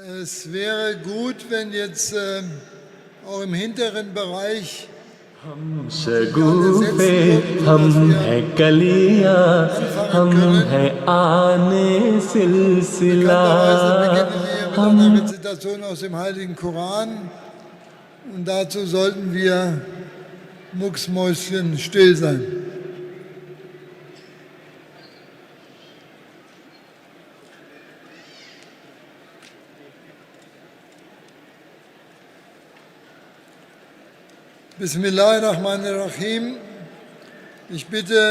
Es wäre gut, wenn jetzt auch im hinteren Bereich ہم شگوفے ہم ہیں کلیاں ہم ہیں آنے سلسلہ Bekannterweise beginnen wir mit ہم einer Rezitation aus dem Heiligen Koran und dazu sollten wir mucksmäuschen still sein. Bismillahirrahmanirrahim. Ich bitte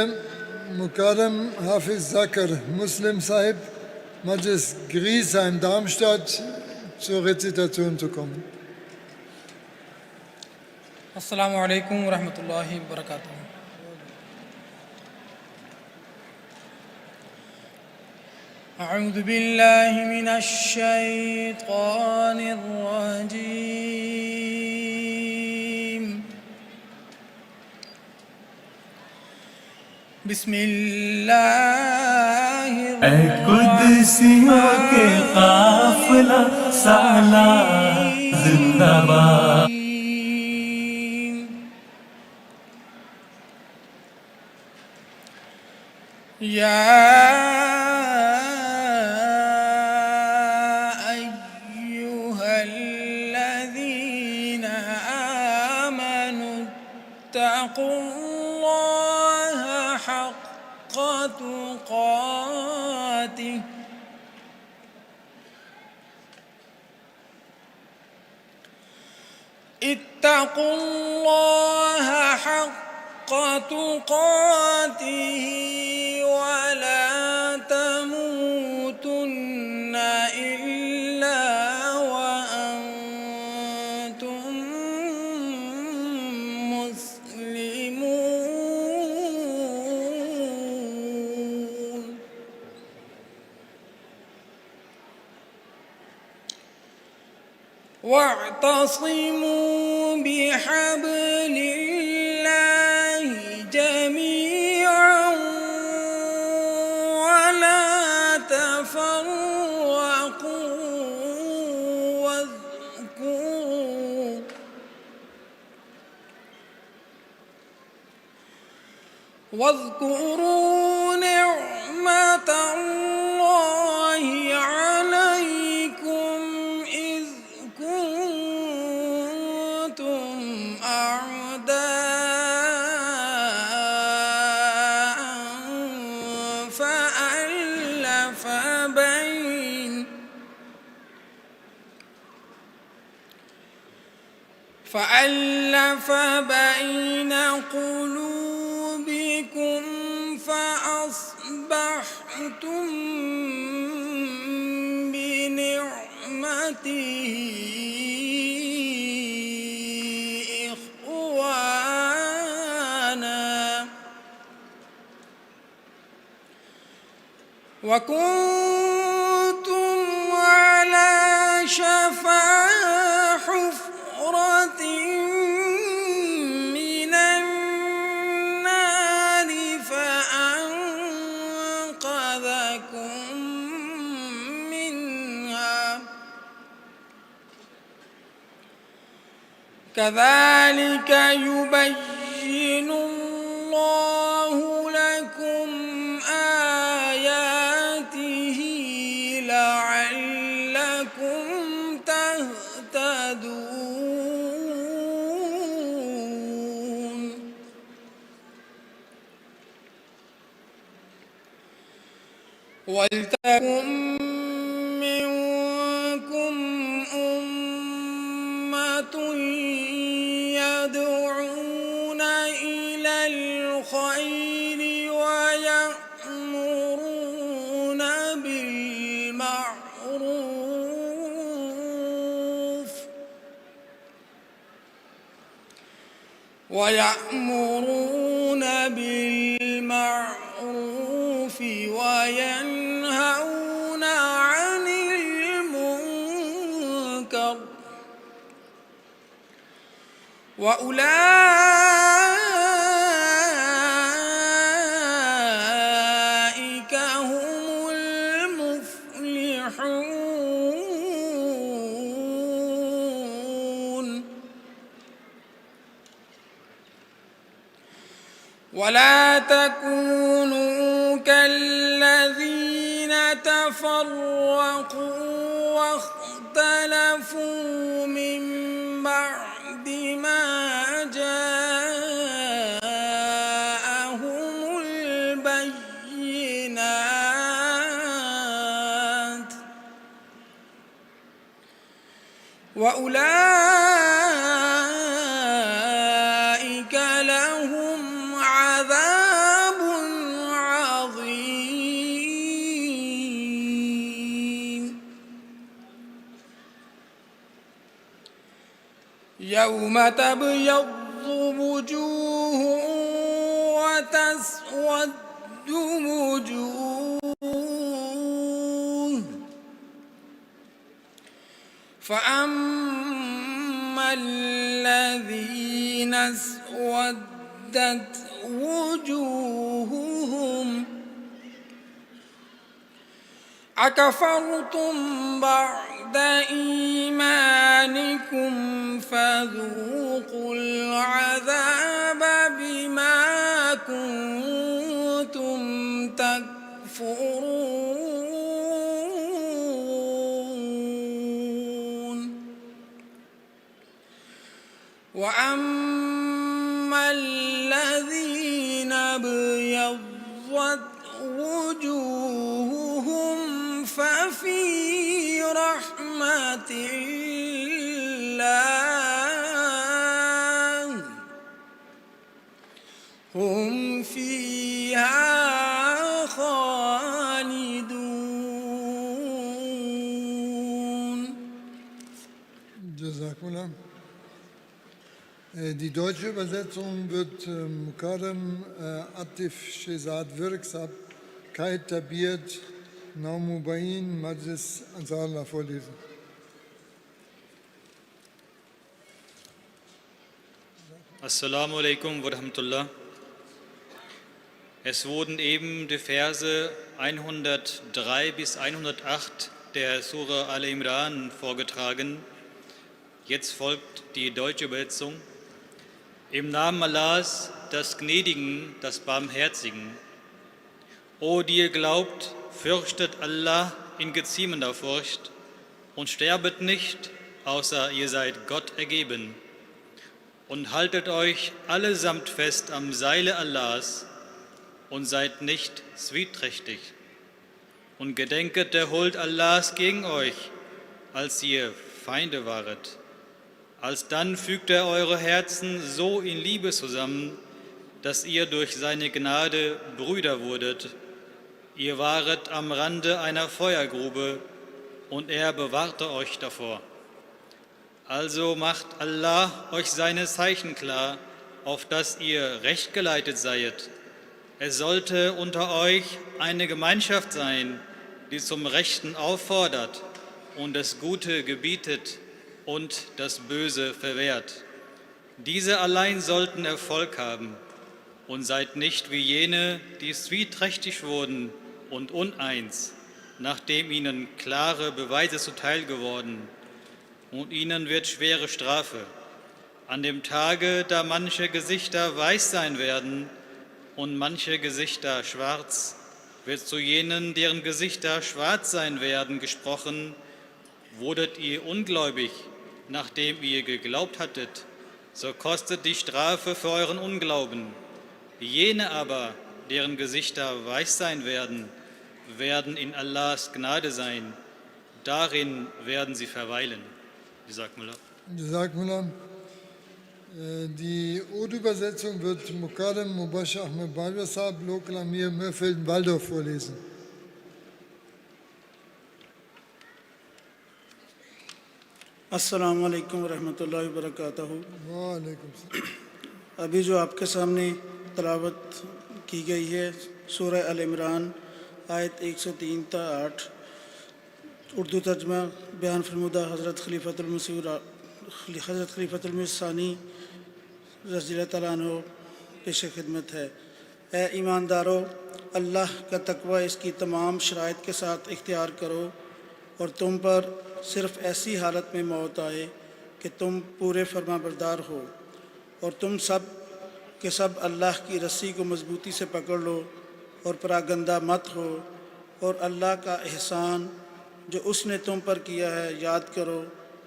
Mukarram Hafiz Zakir Muslim Sahib, Majlis Griesheim, Darmstadt, zur Rezitation zu kommen. السلام علیکم ورحمۃ اللہ وبرکاتہ. اعوذ باللہ من الشیطان الرجیم. بسم اللہ اے قدسیوں کے قافلہ سالار زندہ باد. یا ایہا الذین آمنوا اتقوا اللہ حق تقاته اتقوا اللہ حق تقاته ولا تموتن إلا وأنتم مسلمون. واعتصموا بحبل الله جميعا ولا تفرقوا واذكروا نعمة الله عليكم إذ كنتم أعداء فألف بين قلوبكم فأصبحتم بنعمته إخوانا وكنتم على شفا حفرة من النار فأنقذكم منها كذلك يبين الله لكم آياته لعلكم تهتدون. ولتكن منكم أمة يدعون إلى الخير ويأمرون بالمعروف وينهون عن المنكر وأولئك هم المفلحون. ولا تكونوا كالذين تفرقوا واختلفوا من بعد ما جاءهم البينات وأولئك لهم عذاب عظيم يوم تبيض وجوه وتسود وجوه فأما الذين اسودت وجوههم أكفرتم بعد إيمانكم فذوقوا العذاب بما كنتم تكفرون وأما الذين ابيضت وجوههم ففي رحمة الله هم فيها خالدون. Jazakumullah. Die deutsche Übersetzung wird Mukarram Atif Shehzad Wirksab Kait Tabiat Naumubain Majlis Ansarallah vorlesen. Assalamu alaikum wa rahmatullah. Es wurden eben die Verse 103 bis 108 der Surah Al-Imran vorgetragen. Jetzt folgt die deutsche Übersetzung. Im Namen Allahs, des Gnädigen, des Barmherzigen. O die ihr glaubt, fürchtet Allah in geziemender Furcht und sterbet nicht, außer ihr seid Gott ergeben. Und haltet euch allesamt fest am Seile Allahs und seid nicht zwiehträchtig. Und gedenket der Huld Allahs gegen euch, als ihr Feinde waret. Alsdann fügt er eure Herzen so in Liebe zusammen, dass ihr durch seine Gnade Brüder wurdet. Ihr waret am Rande einer Feuergrube und er bewahrte euch davor. Also macht Allah euch seine Zeichen klar, auf dass ihr recht geleitet seid. Es sollte unter euch eine Gemeinschaft sein, die zum Rechten auffordert und das Gute gebietet und das Böse verwehrt. Diese allein sollten Erfolg haben und seid nicht wie jene, die zwiehträchtig wurden und uneins, nachdem ihnen klare Beweise zuteil geworden, und ihnen wird schwere Strafe. An dem Tage, da manche Gesichter weiß sein werden und manche Gesichter schwarz, wird zu jenen, deren Gesichter schwarz sein werden, gesprochen: Wurdet ihr ungläubig, nachdem ihr geglaubt hattet, so kostet die Strafe für euren Unglauben. Jene aber, deren Gesichter weiß sein werden, werden in Allahs Gnade sein. Darin werden sie verweilen. Jazakumullah. Die Urdu-Übersetzung wird Mukarram Mubashir Ahmed Balwa Sahab, Lokal Amir Mörfelden-Waldorf vorlesen. السلام علیکم ورحمۃ اللہ وبرکاتہ۔ وعلیکم السلام۔ ابھی جو آپ کے سامنے تلاوت کی گئی ہے سورہ ال عمران آیت 103 تا 8، اردو ترجمہ بیان فرمودہ حضرت خلیفۃ المسیح ثانی رضی اللہ تعالیٰ عنہ پیش خدمت ہے۔ اے ایماندارو، اللہ کا تقوی اس کی تمام شرائط کے ساتھ اختیار کرو، اور تم پر صرف ایسی حالت میں موت آئے کہ تم پورے فرما بردار ہو، اور تم سب کہ سب اللہ کی رسی کو مضبوطی سے پکڑ لو اور پراگندہ مت ہو، اور اللہ کا احسان جو اس نے تم پر کیا ہے یاد کرو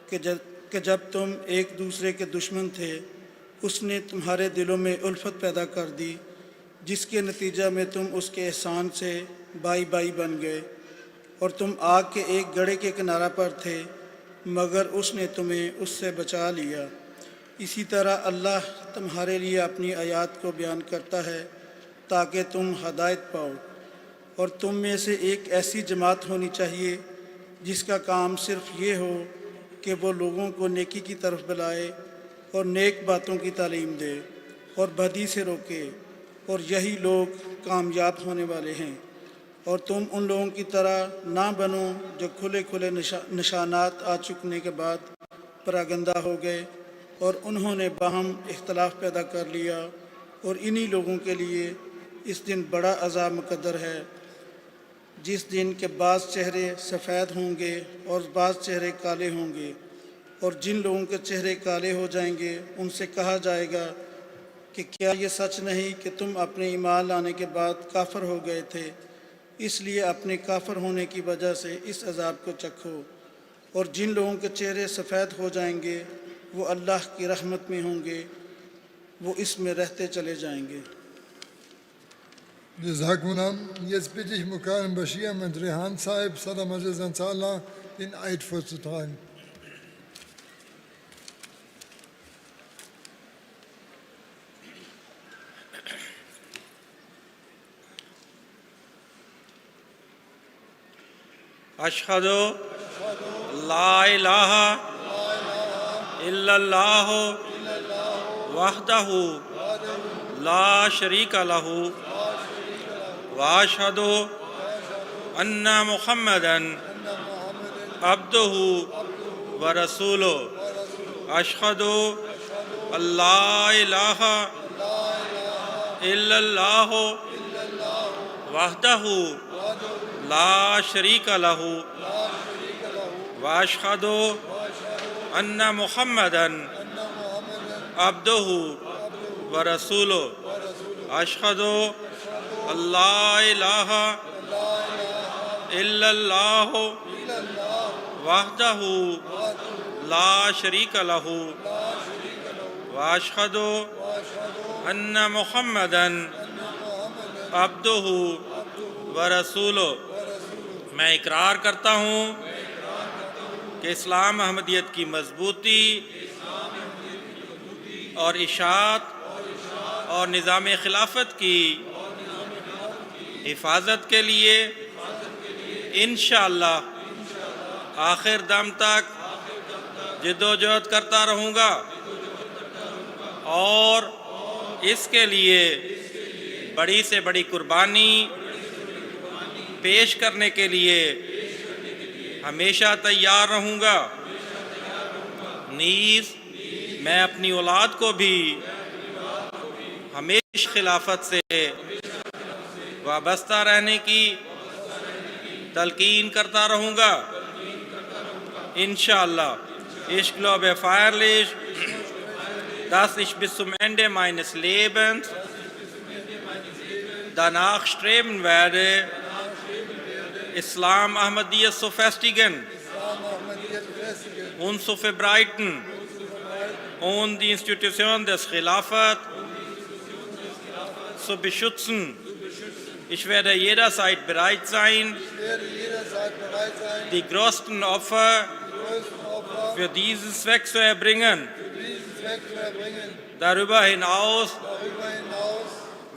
کہ جب تم ایک دوسرے کے دشمن تھے اس نے تمہارے دلوں میں الفت پیدا کر دی، جس کے نتیجہ میں تم اس کے احسان سے بائی بائی بن گئے، اور تم آگ کے ایک گڑھے کے کنارہ پر تھے مگر اس نے تمہیں اس سے بچا لیا۔ اسی طرح اللہ تمہارے لیے اپنی آیات کو بیان کرتا ہے تاکہ تم ہدایت پاؤ، اور تم میں سے ایک ایسی جماعت ہونی چاہیے جس کا کام صرف یہ ہو کہ وہ لوگوں کو نیکی کی طرف بلائے اور نیک باتوں کی تعلیم دے اور بدی سے روکے، اور یہی لوگ کامیاب ہونے والے ہیں۔ اور تم ان لوگوں کی طرح نہ بنو جو کھلے کھلے نشانات آ چکنے کے بعد پراگندہ ہو گئے اور انہوں نے باہم اختلاف پیدا کر لیا، اور انہی لوگوں کے لیے اس دن بڑا عذاب مقدر ہے، جس دن کے بعض چہرے سفید ہوں گے اور بعض چہرے کالے ہوں گے، اور جن لوگوں کے چہرے کالے ہو جائیں گے ان سے کہا جائے گا کہ کیا یہ سچ نہیں کہ تم اپنے ایمان لانے کے بعد کافر ہو گئے تھے، اس لیے اپنے کافر ہونے کی وجہ سے اس عذاب کو چکھو۔ اور جن لوگوں کے چہرے سفید ہو جائیں گے وہ اللہ کی رحمت میں ہوں گے، وہ اس میں رہتے چلے جائیں گے۔ Jazakumullah. Jetzt bitte ich Mukarram Bashir und Rehan Sahib, Saddam Aziz Ansarallah, den Eid vorzutragen. اشہدو لا الہ الا اللہ وحدہ لا شریک لہ واشہدو ان محمدا عبدہ ورسولہ اشہدو لا الہ الا اللہ وحدہ لا شریک لہ واشہد ان محمدا عبدہ ورسولہ اشہد لا الہ الا اللہ وحدہ لا شریک لہ واشہد ان محمدا عبدہ ورسولہ۔ میں اقرار کرتا ہوں کہ اسلام احمدیت کی مضبوطی اور اشاعت اور نظام خلافت کی حفاظت کے لیے انشاءاللہ آخر دم تک جد و جہد کرتا رہوں گا، اور اس کے لیے بڑی سے بڑی قربانی پیش کرنے کے لیے ہمیشہ تیار رہوں گا۔ نیز میں اپنی اولاد کو بھی ہمیشہ خلافت سے وابستہ رہنے کی تلقین کرتا رہوں گا انشاءاللہ۔ Ich glaube feierlich, dass ich bis zum Ende meines Lebens danach streben werde, Islam Ahmadiyya zu festigen und zu verbreiten und die Institution des Khilafat zu beschützen. Ich werde jederzeit bereit sein, die größten Opfer für diesen Zweck zu erbringen. Darüber hinaus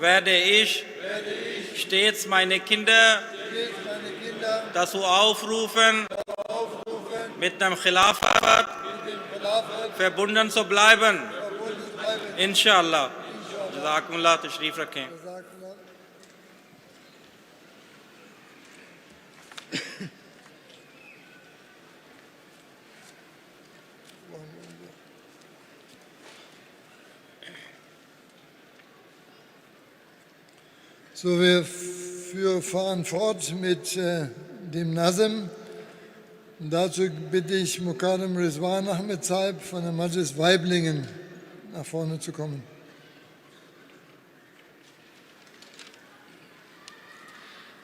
werde ich stets meine Kinder dazu aufrufen, mit dem Khilafat verbunden zu bleiben. Inshallah. Jazakumullah, Tashrif rakhein. So, wir fahren fort mit dem Nazm. Dazu bitte ich Mukarram Rizwan Ahmed Sahib von der Majlis Weiblingen nach vorne zu kommen.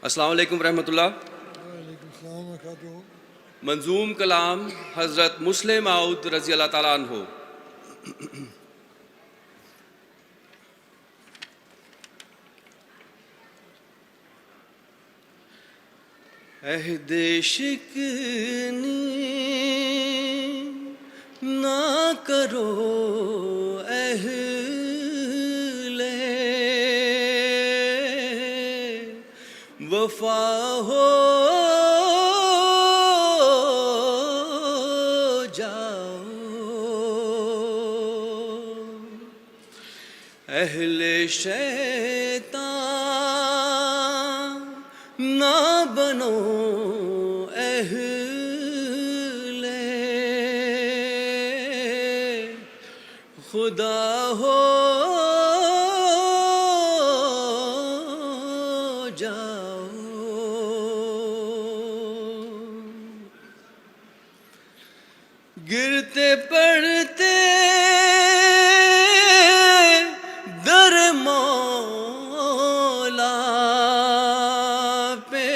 السلام علیکم ورحمۃ اللہ. وعلیکم السلام ورحمۃ اللہ. منظوم کلام حضرت مسلم معود رضی اللہ تعالیٰ عنہ. عہد شکنی نہ کرو اہل وفا ہو جاؤ. اہل شیطان نہ بنو اہل خدا ہو جاؤ. گرتے پڑتے در مولا پہ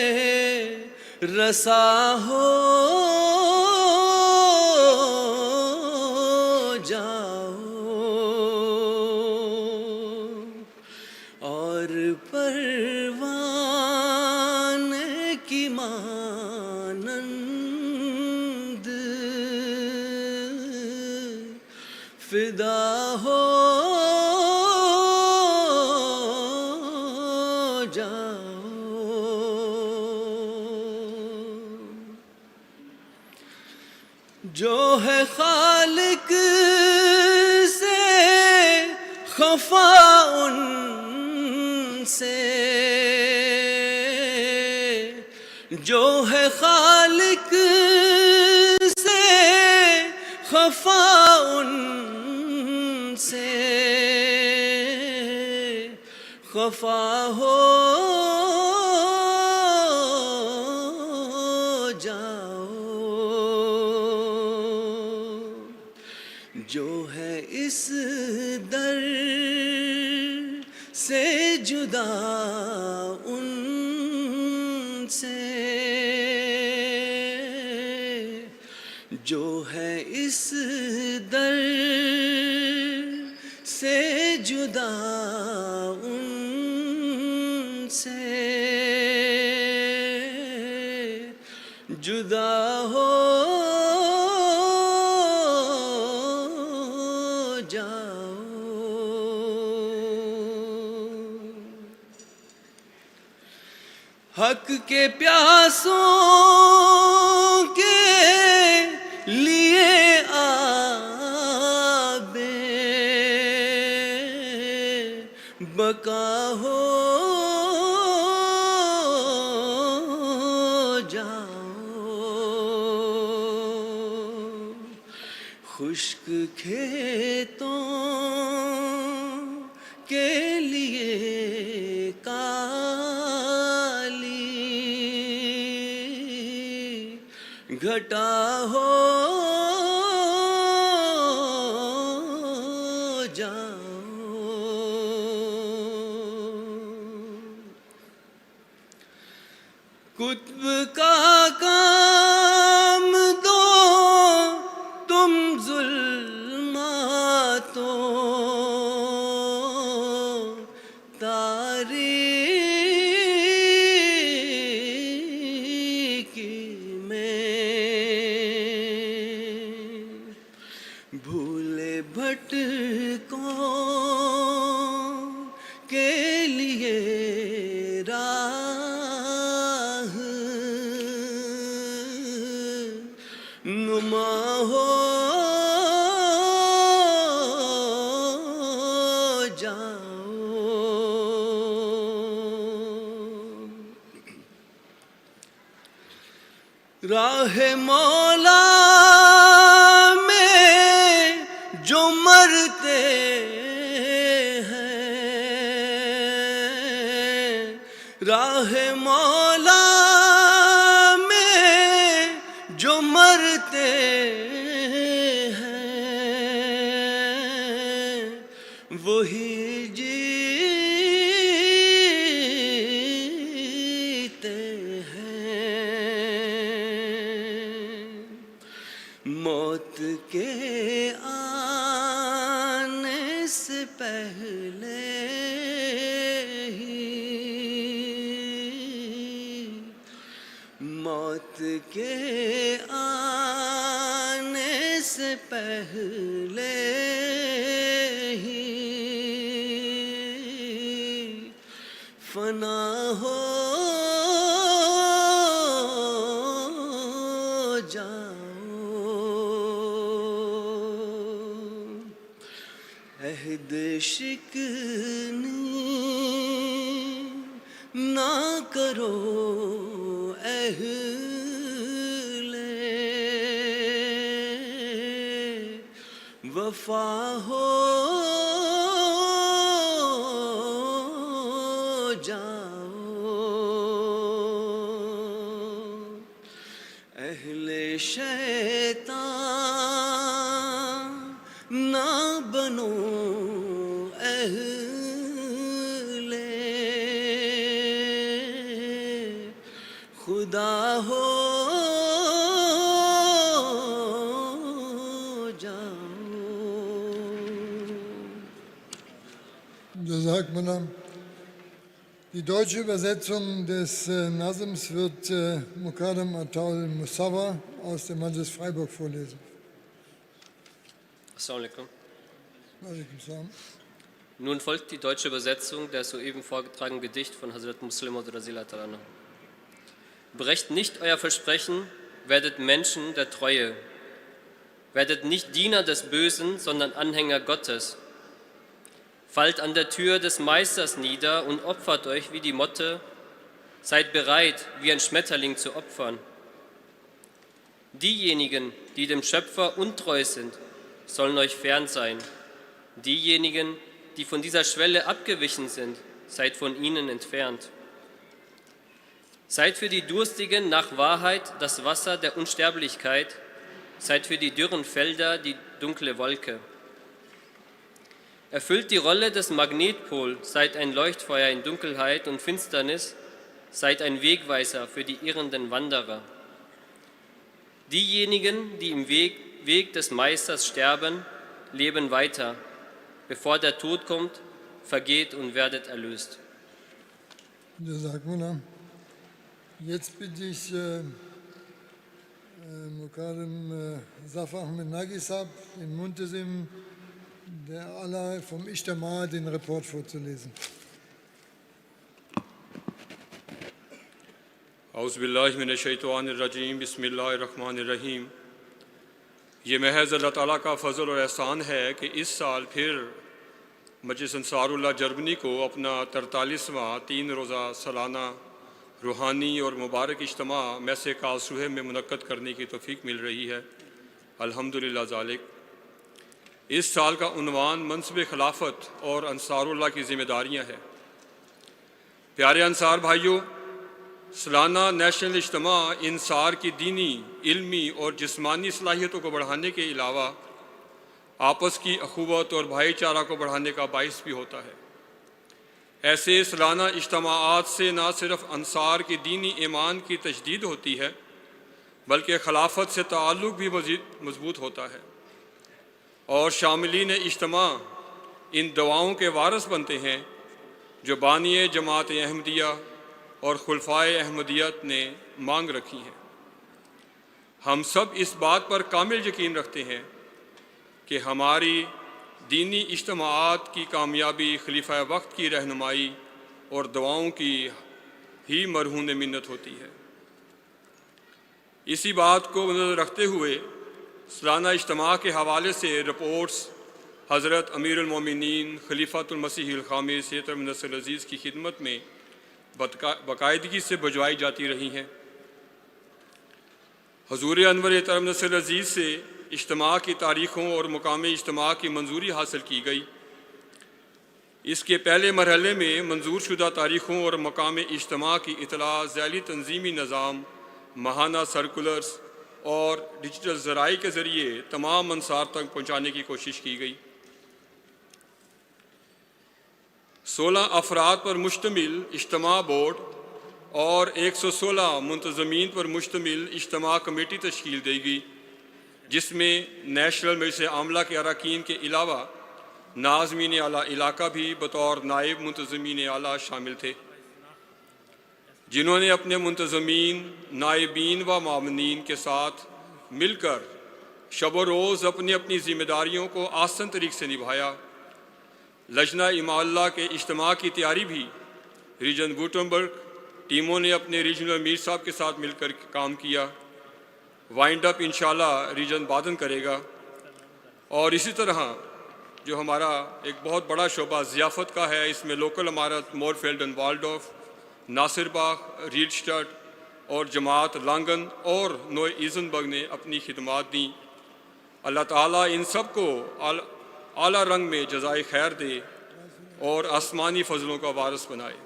رسا ہو جاؤ. اور پروان کی مانند فدا ہو جاؤ. جو ہے خالق سے خفا ان سے، جو ہے خالق سے خفا ان سے خفا ہو جاؤ. جو ہے اس در سے جدا ان سے، جو ہے اس در سے جدا ان سے جدا ہو جاؤ. حق کے پیاسوں کے لیے آب بقا ہو جاؤ. خشک کھیتوں کے لیے کالی گھٹا ہو جاؤ. قطب کا کام دو تم ظلماتوں تاریکی میں، بھولے بھٹکوں کے لیے راہ نما ہو جاؤ. راہ مولا میں جو مرتے ہیں، راہ مولا میں جو مرتے ہیں وہی جیتے موت کے آنے سے پہلے ہی، موت کے آنے سے پہلے ہی فنا ہو عہد شکنی نہ کرو اہل وفا ہو جاؤ، اہل شیطان نہ بنو اہل خدا ہو Jazakum Allah. Die deutsche Übersetzung des Nazms wird Mukarram Ataul Musawa aus dem Majlis Freiburg vorlesen. Assalamu alaikum. Alaikum salam. Nun folgt die deutsche Übersetzung der soeben vorgetragenen Gedicht von Hazrat Muslim Maud radhiyallahu anhu. Brecht nicht euer Versprechen, werdet Menschen der Treue. Werdet nicht Diener des Bösen, sondern Anhänger Gottes. Fallt an der Tür des Meisters nieder und opfert euch wie die Motte. Seid bereit, wie ein Schmetterling zu opfern. Diejenigen, die dem Schöpfer untreu sind, sollen euch fern sein. Diejenigen, die von dieser Schwelle abgewichen sind, seid von ihnen entfernt. Seid für die Durstigen nach Wahrheit das Wasser der Unsterblichkeit. Seid für die dürren Felder die dunkle Wolke. Erfüllt die Rolle des Magnetpol, seid ein Leuchtfeuer in Dunkelheit und Finsternis, seid ein Wegweiser für die irrenden Wanderer. Diejenigen, die im Weg des Meisters sterben, leben weiter. Bevor der Tod kommt, vergeht und werdet erlöst. Jazakumullah. Jetzt bitte ich Mukarram Zafar Ahmed Nagisab, den Muntasim der Allah vom Ijtima den Report vorzulesen. اعوذ باللہ من الشیطان الرجیم بسم اللہ الرحمن الرحیم. یہ محض اللہ تعالیٰ کا فضل اور احسان ہے کہ اس سال پھر مجلس انصار اللہ جرمنی کو اپنا 43واں 3 روزہ سالانہ روحانی اور مبارک اجتماع میس کارلسروہے میں منعقد کرنے کی توفیق مل رہی ہے. الحمدللہ ذالک. اس سال کا عنوان منصب خلافت اور انصار اللہ کی ذمہ داریاں ہے. پیارے انصار بھائیوں، سالانہ نیشنل اجتماع انصار کی دینی، علمی اور جسمانی صلاحیتوں کو بڑھانے کے علاوہ آپس کی اخوت اور بھائی چارہ کو بڑھانے کا باعث بھی ہوتا ہے. ایسے سالانہ اجتماعات سے نہ صرف انصار کی دینی ایمان کی تجدید ہوتی ہے بلکہ خلافت سے تعلق بھی مزید مضبوط ہوتا ہے، اور شاملین اجتماع ان دعاؤں کے وارث بنتے ہیں جو بانی جماعت احمدیہ اور خلفائے احمدیت نے مانگ رکھی ہیں. ہم سب اس بات پر کامل یقین رکھتے ہیں کہ ہماری دینی اجتماعات کی کامیابی خلیفہ وقت کی رہنمائی اور دعاؤں کی ہی مرہون منت ہوتی ہے. اسی بات کو نظر رکھتے ہوئے سالانہ اجتماع کے حوالے سے رپورٹس حضرت امیر المومنین خلیفۃ المسیح الخامس سید احمد نصر العزیز کی خدمت میں باقاعدگی سے بھجوائی جاتی رہی ہیں. حضور انور احترام نصر العزیز سے اجتماع کی تاریخوں اور مقام اجتماع کی منظوری حاصل کی گئی. اس کے پہلے مرحلے میں منظور شدہ تاریخوں اور مقام اجتماع کی اطلاع ذیلی تنظیمی نظام، ماہانہ سرکولرز اور ڈیجیٹل ذرائع کے ذریعے تمام انصار تک پہنچانے کی کوشش کی گئی. 16 افراد پر مشتمل اجتماع بورڈ اور 116 منتظمین پر مشتمل اجتماع کمیٹی تشکیل دی گئی، جس میں نیشنل مجلس عاملہ کے اراکین کے علاوہ ناظمین اعلیٰ علاقہ بھی بطور نائب منتظمین اعلیٰ شامل تھے، جنہوں نے اپنے منتظمین، نائبین و معاونین کے ساتھ مل کر شب و روز اپنی اپنی ذمہ داریوں کو آسن طریقے سے نبھایا۔ لجنہ امام اللہ کے اجتماع کی تیاری بھی ریجن ووٹمبرگ ٹیموں نے اپنے ریجنل امیر صاحب کے ساتھ مل کر کام کیا۔ وائنڈ اپ انشاءاللہ ریجن بادن کرے گا، اور اسی طرح جو ہمارا ایک بہت بڑا شعبہ ضیافت کا ہے، اس میں لوکل عمارت مورفیلڈ اینڈ والڈورف، ناصر باغ، ریڈسٹڈ اور جماعت لانگن اور نوئے ایزنبرگ نے اپنی خدمات دیں۔ اللہ تعالیٰ ان سب کو اعلیٰ رنگ میں جزائے خیر دے اور آسمانی فضلوں کا وارث بنائے،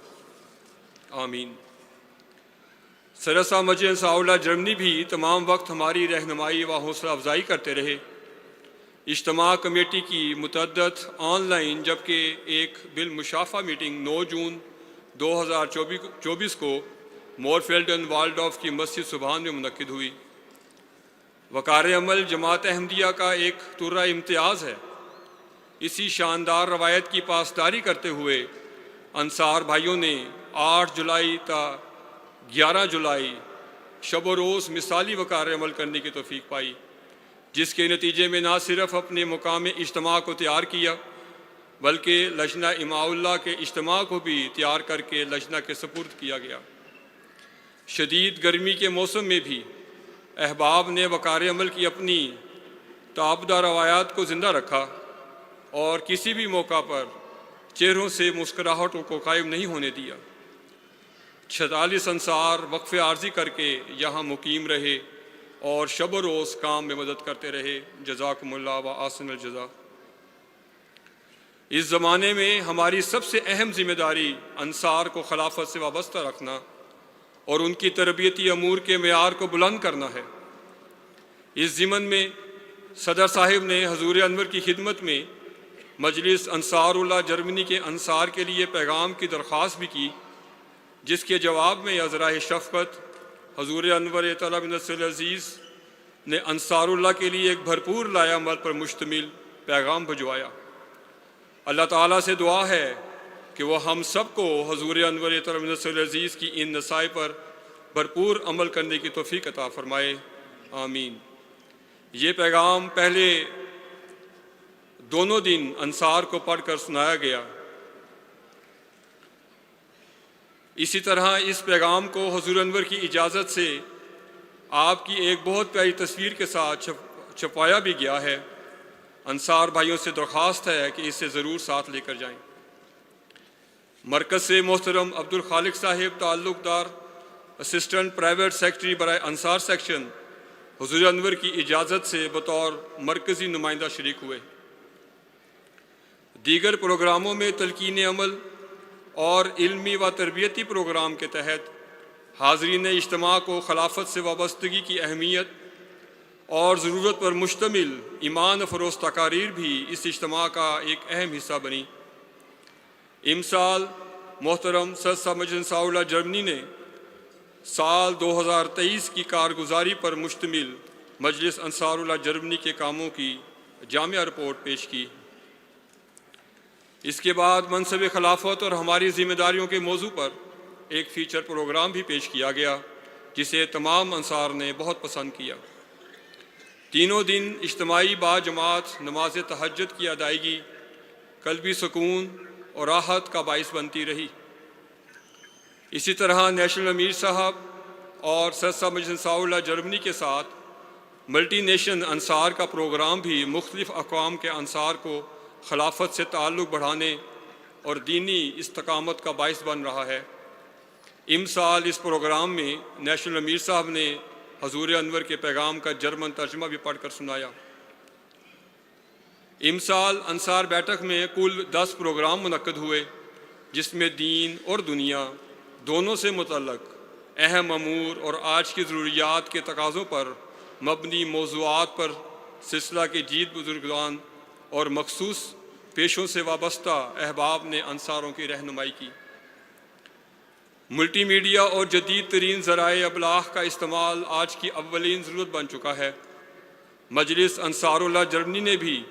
آمین۔ سرسا مجلس انصاراللہ جرمنی بھی تمام وقت ہماری رہنمائی و حوصلہ افزائی کرتے رہے۔ اجتماع کمیٹی کی متعدد آن لائن جبکہ ایک بالمشافہ میٹنگ 9 جون 2024 کو مورفیلڈ اینڈ والڈورف کی مسجد سبحان میں منعقد ہوئی۔ وقار عمل جماعت احمدیہ کا ایک طرہ امتیاز ہے۔ اسی شاندار روایت کی پاسداری کرتے ہوئے انصار بھائیوں نے 8 جولائی تا 11 جولائی شب و روز مثالی وقار عمل کرنے کی توفیق پائی، جس کے نتیجے میں نہ صرف اپنے مقام اجتماع کو تیار کیا بلکہ لجنہ امام اللہ کے اجتماع کو بھی تیار کر کے لجنہ کے سپرد کیا گیا۔ شدید گرمی کے موسم میں بھی احباب نے وقار عمل کی اپنی تابدہ روایات کو زندہ رکھا اور کسی بھی موقع پر چہروں سے مسکراہٹوں کو قائم نہیں ہونے دیا۔ 46 انصار وقف عارضی کر کے یہاں مقیم رہے اور شب و روز کام میں مدد کرتے رہے۔ جزاکم اللہ و احسن الجزا۔ اس زمانے میں ہماری سب سے اہم ذمہ داری انصار کو خلافت سے وابستہ رکھنا اور ان کی تربیتی امور کے معیار کو بلند کرنا ہے۔ اس ضمن میں صدر صاحب نے حضور انور کی خدمت میں مجلس انصار اللہ جرمنی کے انصار کے لیے پیغام کی درخواست بھی کی، جس کے جواب میں عذراء شفقت حضور انور طلب نصر عزیز نے انصار اللہ کے لیے ایک بھرپور لائحہ عمل پر مشتمل پیغام بھجوایا۔ اللہ تعالیٰ سے دعا ہے کہ وہ ہم سب کو حضور انور طلب نصر عزیز کی ان نصائح پر بھرپور عمل کرنے کی توفیق عطا فرمائے، آمین۔ یہ پیغام پہلے دونوں دن انصار کو پڑھ کر سنایا گیا۔ اسی طرح اس پیغام کو حضور انور کی اجازت سے آپ کی ایک بہت پیاری تصویر کے ساتھ چھپایا بھی گیا ہے۔ انصار بھائیوں سے درخواست ہے کہ اسے ضرور ساتھ لے کر جائیں۔ مرکز سے محترم عبد الخالق صاحب تعلق دار اسسٹنٹ پرائیویٹ سیکرٹری برائے انصار سیکشن حضور انور کی اجازت سے بطور مرکزی نمائندہ شریک ہوئے۔ دیگر پروگراموں میں تلقین عمل اور علمی و تربیتی پروگرام کے تحت حاضرین اجتماع کو خلافت سے وابستگی کی اہمیت اور ضرورت پر مشتمل ایمان افروز تقاریر بھی اس اجتماع کا ایک اہم حصہ بنی۔ امسال محترم سرسا مجلس انصاراللہ جرمنی نے سال 2023 کی کارگزاری پر مشتمل مجلس انصاراللہ جرمنی کے کاموں کی جامع رپورٹ پیش کی۔ اس کے بعد منصب خلافت اور ہماری ذمہ داریوں کے موضوع پر ایک فیچر پروگرام بھی پیش کیا گیا، جسے تمام انصار نے بہت پسند کیا۔ تینوں دن اجتماعی با جماعت نماز تہجد کی ادائیگی قلبی سکون اور راحت کا باعث بنتی رہی۔ اسی طرح نیشنل امیر صاحب اور سرسا مجلس انصاراللہ جرمنی کے ساتھ ملٹی نیشن انصار کا پروگرام بھی مختلف اقوام کے انصار کو خلافت سے تعلق بڑھانے اور دینی استقامت کا باعث بن رہا ہے۔ امسال اس پروگرام میں نیشنل امیر صاحب نے حضور انور کے پیغام کا جرمن ترجمہ بھی پڑھ کر سنایا۔ امسال انصار بیٹھک میں کل 10 پروگرام منعقد ہوئے، جس میں دین اور دنیا دونوں سے متعلق اہم امور اور آج کی ضروریات کے تقاضوں پر مبنی موضوعات پر سلسلہ کے جید بزرگان اور مخصوص پیشوں سے وابستہ احباب نے انصاروں کی رہنمائی کی۔ ملٹی میڈیا اور جدید ترین ذرائع ابلاغ کا استعمال آج کی اولین ضرورت بن چکا ہے۔ مجلس انصار اللہ جرمنی نے بھی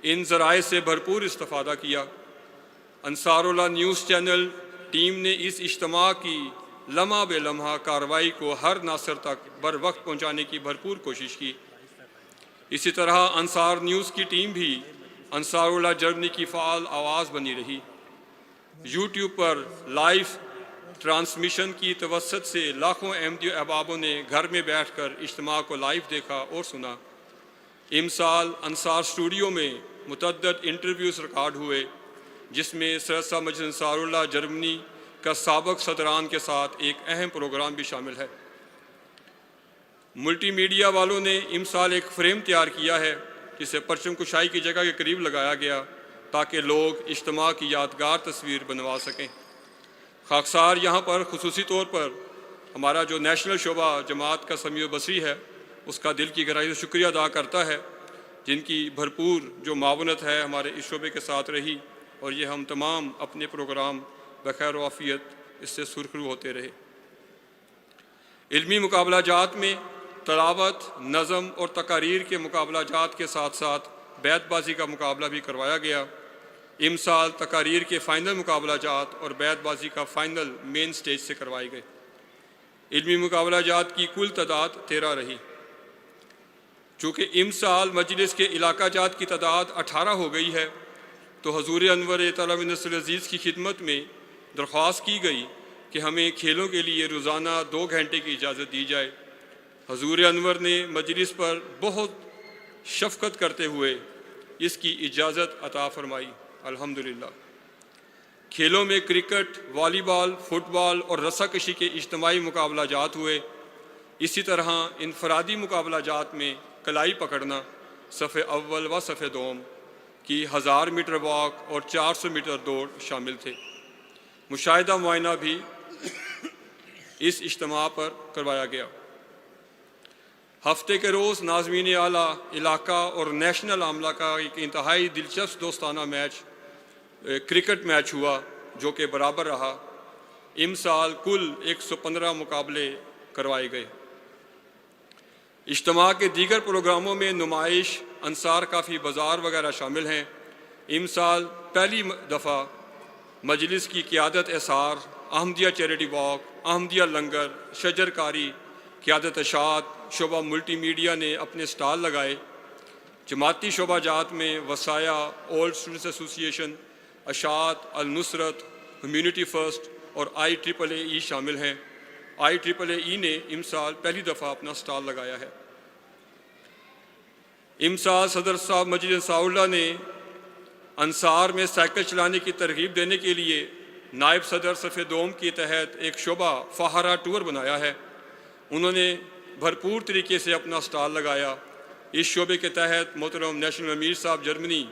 ان ذرائع سے بھرپور استفادہ کیا۔ انصار اللہ نیوز چینل ٹیم نے اس اجتماع کی لمحہ بے لمحہ کارروائی کو ہر ناصر تک بر وقت پہنچانے کی بھرپور کوشش کی۔ اسی طرح انصار نیوز کی ٹیم بھی انصار اللہ جرمنی کی فعال آواز بنی رہی۔ یوٹیوب پر لائیو ٹرانسمیشن کی توسط سے لاکھوں احمدی احبابوں نے گھر میں بیٹھ کر اجتماع کو لائیو دیکھا اور سنا۔ امسال انصار اسٹوڈیو میں متعدد انٹرویوز ریکارڈ ہوئے، جس میں سرسا مجلس انصار اللہ جرمنی کا سابق صدران کے ساتھ ایک اہم پروگرام بھی شامل ہے۔ ملٹی میڈیا والوں نے امسال ایک فریم تیار کیا ہے جسے پرچم کشائی کی جگہ کے قریب لگایا گیا تاکہ لوگ اجتماع کی یادگار تصویر بنوا سکیں۔ خاکسار یہاں پر خصوصی طور پر ہمارا جو نیشنل شعبہ جماعت کا سمیع و بصری ہے اس کا دل کی گہرائی سے شکریہ ادا کرتا ہے، جن کی بھرپور جو معاونت ہے ہمارے اس شعبے کے ساتھ رہی، اور یہ ہم تمام اپنے پروگرام بخیر و عافیت اس سے سرخرو ہوتے رہے۔ علمی مقابلہ جات میں تلاوت، نظم اور تقاریر کے مقابلہ جات کے ساتھ ساتھ بیت بازی کا مقابلہ بھی کروایا گیا۔ امسال تقاریر کے فائنل مقابلہ جات اور بیت بازی کا فائنل مین سٹیج سے کروائے گئے۔ علمی مقابلہ جات کی کل تعداد 13 رہی۔ چونکہ امسال مجلس کے علاقہ جات کی تعداد 18 ہو گئی ہے، تو حضور انور تعالیٰ نصر العزیز کی خدمت میں درخواست کی گئی کہ ہمیں کھیلوں کے لیے روزانہ 2 گھنٹے کی اجازت دی جائے۔ حضور انور نے مجلس پر بہت شفقت کرتے ہوئے اس کی اجازت عطا فرمائی، الحمدللہ۔ کھیلوں میں کرکٹ، والی بال، فٹ بال اور رسا کشی کے اجتماعی مقابلہ جات ہوئے۔ اسی طرح انفرادی مقابلہ جات میں کلائی پکڑنا، صف اول و صف دوم کی 1000 میٹر واک اور 400 میٹر دوڑ شامل تھے۔ مشاہدہ معائنہ بھی اس اجتماع پر کروایا گیا۔ ہفتے کے روز ناظمین اعلیٰ علاقہ اور نیشنل عاملہ کا ایک انتہائی دلچسپ دوستانہ میچ کرکٹ میچ ہوا جو کہ برابر رہا۔ امسال کل 115 مقابلے کروائے گئے۔ اجتماع کے دیگر پروگراموں میں نمائش، انصار کافی بازار وغیرہ شامل ہیں۔ امسال پہلی دفعہ مجلس کی قیادت احسار، احمدیہ چیریٹی واک، احمدیہ لنگر، شجر کاری، قیادت اشاعت، شعبہ ملٹی میڈیا نے اپنے سٹال لگائے۔ جماعتی شعبہ جات میں وسایا، اولڈ اسٹوڈنٹس ایسوسی ایشن، اشاعت، النصرت، کمیونٹی فرسٹ اور IEEE شامل ہیں۔ IEEE نے امسال پہلی دفعہ اپنا سٹال لگایا ہے۔ امسال صدر صاحب مجلس انصار اللہ نے انصار میں سائیکل چلانے کی ترغیب دینے کے لیے نائب صدر صف دوم کے تحت ایک شعبہ فہارہ ٹور بنایا ہے۔ انہوں نے بھرپور طریقے سے اپنا سٹال لگایا۔ اس شعبے کے تحت محترم نیشنل امیر صاحب جرمنی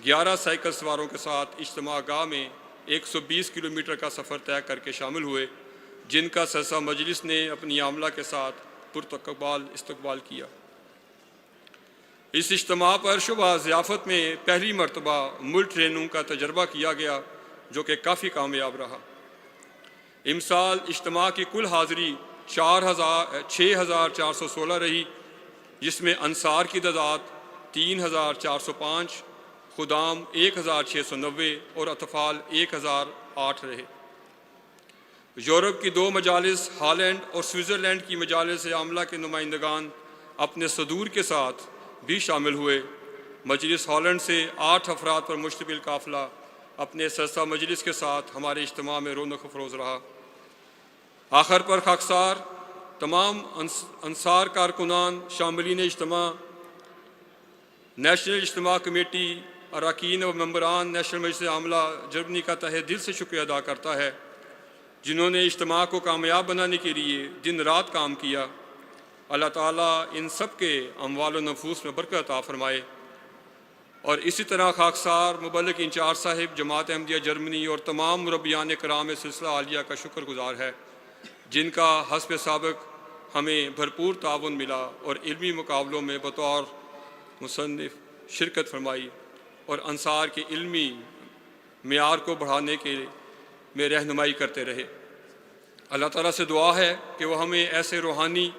11 سائیکل سواروں کے ساتھ اجتماع گاہ میں 120 کلومیٹر کا سفر طے کر کے شامل ہوئے، جن کا سرسا مجلس نے اپنی عاملہ کے ساتھ پرتقبال استقبال کیا۔ اس اجتماع پر شعبہ ضیافت میں پہلی مرتبہ ملک ٹریننگ کا تجربہ کیا گیا جو کہ کافی کامیاب رہا۔ امسال اجتماع کی کل حاضری 6416 رہی، جس میں انصار کی تعداد 3405، خدام 1690 اور اطفال 1008 رہے۔ یورپ کی 2 مجالس، ہالینڈ اور سوئٹزرلینڈ کی مجالس عاملہ کے نمائندگان اپنے صدور کے ساتھ بھی شامل ہوئے۔ مجلس ہالینڈ سے 8 افراد پر مشتمل قافلہ اپنے سرسا مجلس کے ساتھ ہمارے اجتماع میں رونق افروز رہا۔ آخر پر خاکسار تمام انصار کارکنان، شاملین اجتماع، نیشنل اجتماع کمیٹی، اراکین و ممبران نیشنل مجلس عاملہ جرمنی کا تہہ دل سے شکریہ ادا کرتا ہے، جنہوں نے اجتماع کو کامیاب بنانے کے لیے دن رات کام کیا۔ اللہ تعالیٰ ان سب کے اموال و نفوس میں برکت عطا فرمائے۔ اور اسی طرح خاکسار مبلغ انچارج صاحب جماعت احمدیہ جرمنی اور تمام مربیان کرام سلسلہ عالیہ کا شکر گزار ہے، جن کا حسب سابق ہمیں بھرپور تعاون ملا اور علمی مقابلوں میں بطور مصنف شرکت فرمائی اور انصار کے علمی معیار کو بڑھانے کے میں رہنمائی کرتے رہے۔ اللہ تعالیٰ سے دعا ہے کہ وہ ہمیں ایسے روحانی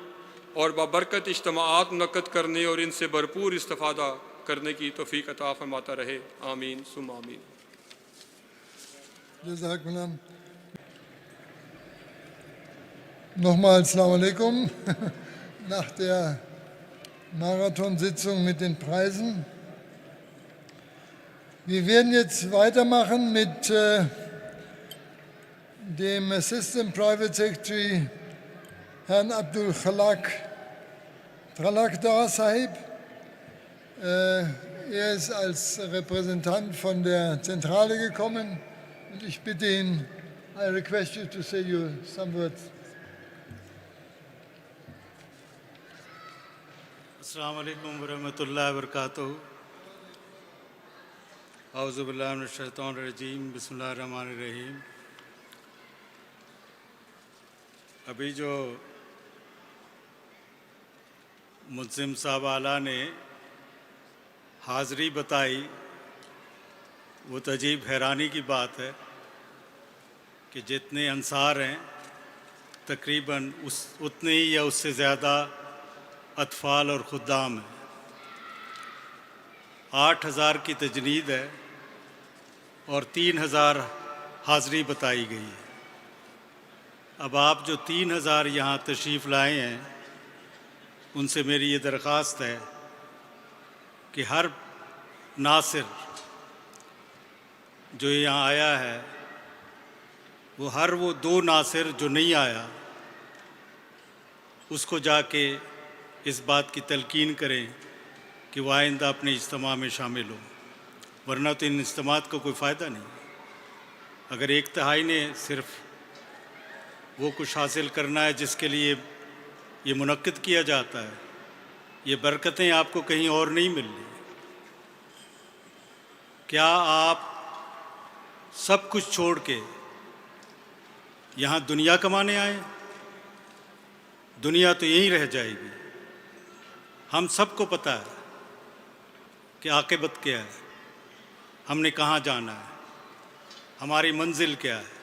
اور بابرکت اجتماعات منعقد کرنے اور ان سے بھرپور استفادہ کرنے کی توفیق عطا فرماتا رہے. آمین ثم آمین. Jazakumullah. Nochmal Assalamu alaikum nach der Marathonsitzung mit den Preisen. Wir werden jetzt weitermachen mit dem Assistant Private Secretary Herrn Abdul Khalaq Tralakdar Sahib. Er ist als Repräsentant von der Zentrale gekommen und ich bitte ihn, I request you to say you some words. السلام علیکم ورحمۃ اللہ وبرکاتہ. اعوذ باللہ من الشیطان الرجیم. بسم اللہ الرحمن الرحیم. ابھی جو منظم صاحب اعلیٰ نے حاضری بتائی وہ تو عجیب حیرانی کی بات ہے کہ جتنے انصار ہیں تقریباً اتنے ہی یا اس سے زیادہ اطفال اور خدام ہیں. 8000 کی تجنید ہے اور 3000 حاضری بتائی گئی ہے. اب آپ جو 3000 یہاں تشریف لائے ہیں ان سے میری یہ درخواست ہے کہ ہر ناصر جو یہاں آیا ہے وہ 2 ناصر جو نہیں آیا اس کو جا کے اس بات کی تلقین کریں کہ وہ آئندہ اپنے اجتماع میں شامل ہو، ورنہ تو ان اجتماعات کو کوئی فائدہ نہیں. اگر 1/3 نے صرف وہ کچھ حاصل کرنا ہے جس کے لیے یہ منعقد کیا جاتا ہے، یہ برکتیں آپ کو کہیں اور نہیں مل رہی. کیا آپ سب کچھ چھوڑ کے یہاں دنیا کمانے آئے؟ دنیا تو یہیں رہ جائے گی. ہم سب کو پتہ ہے کہ عاقبت کیا ہے، ہم نے کہاں جانا ہے، ہماری منزل کیا ہے.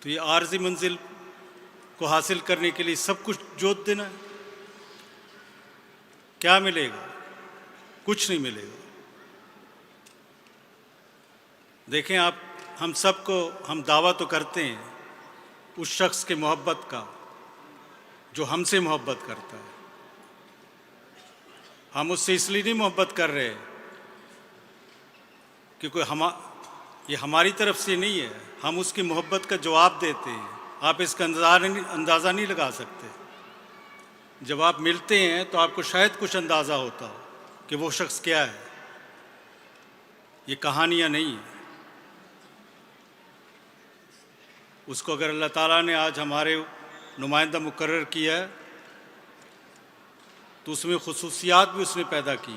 تو یہ عارضی منزل کو حاصل کرنے کے لیے سب کچھ جوت دینا ہے. کیا ملے گا؟ کچھ نہیں ملے گا. دیکھیں آپ ہم سب کو ہم دعویٰ تو کرتے ہیں اس شخص کے محبت کا جو ہم سے محبت کرتا ہے. ہم اس سے اس لیے نہیں محبت کر رہے کہ یہ ہماری طرف سے نہیں ہے، ہم اس کی محبت کا جواب دیتے ہیں. آپ اس کا اندازہ نہیں لگا سکتے. جب آپ ملتے ہیں تو آپ کو شاید کچھ اندازہ ہوتا ہو کہ وہ شخص کیا ہے. یہ کہانیاں نہیں ہیں. اس کو اگر اللہ تعالیٰ نے آج ہمارے نمائندہ مقرر کیا ہے تو اس میں خصوصیات بھی اس نے پیدا کی.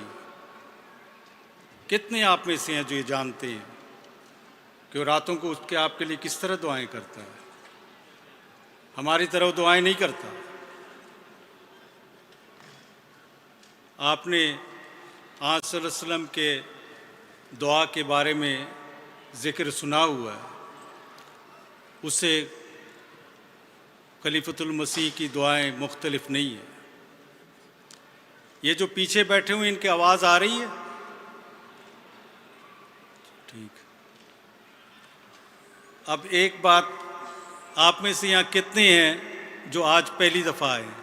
کتنے آپ میں سے ہیں جو یہ جانتے ہیں کہ وہ راتوں کو اٹھ کے آپ کے لیے کس طرح دعائیں کرتا ہے؟ ہماری طرح دعائیں نہیں کرتا. آپ نے آج صلی اللہ علیہ وسلم کے دعا کے بارے میں ذکر سنا ہوا ہے. اس سے خلیفۃ المسیح کی دعائیں مختلف نہیں ہیں. یہ جو پیچھے بیٹھے ہوئے ان کی آواز آ رہی ہے؟ ٹھیک. اب ایک بات، آپ میں سے یہاں کتنے ہیں جو آج پہلی دفعہ آئے ہیں؟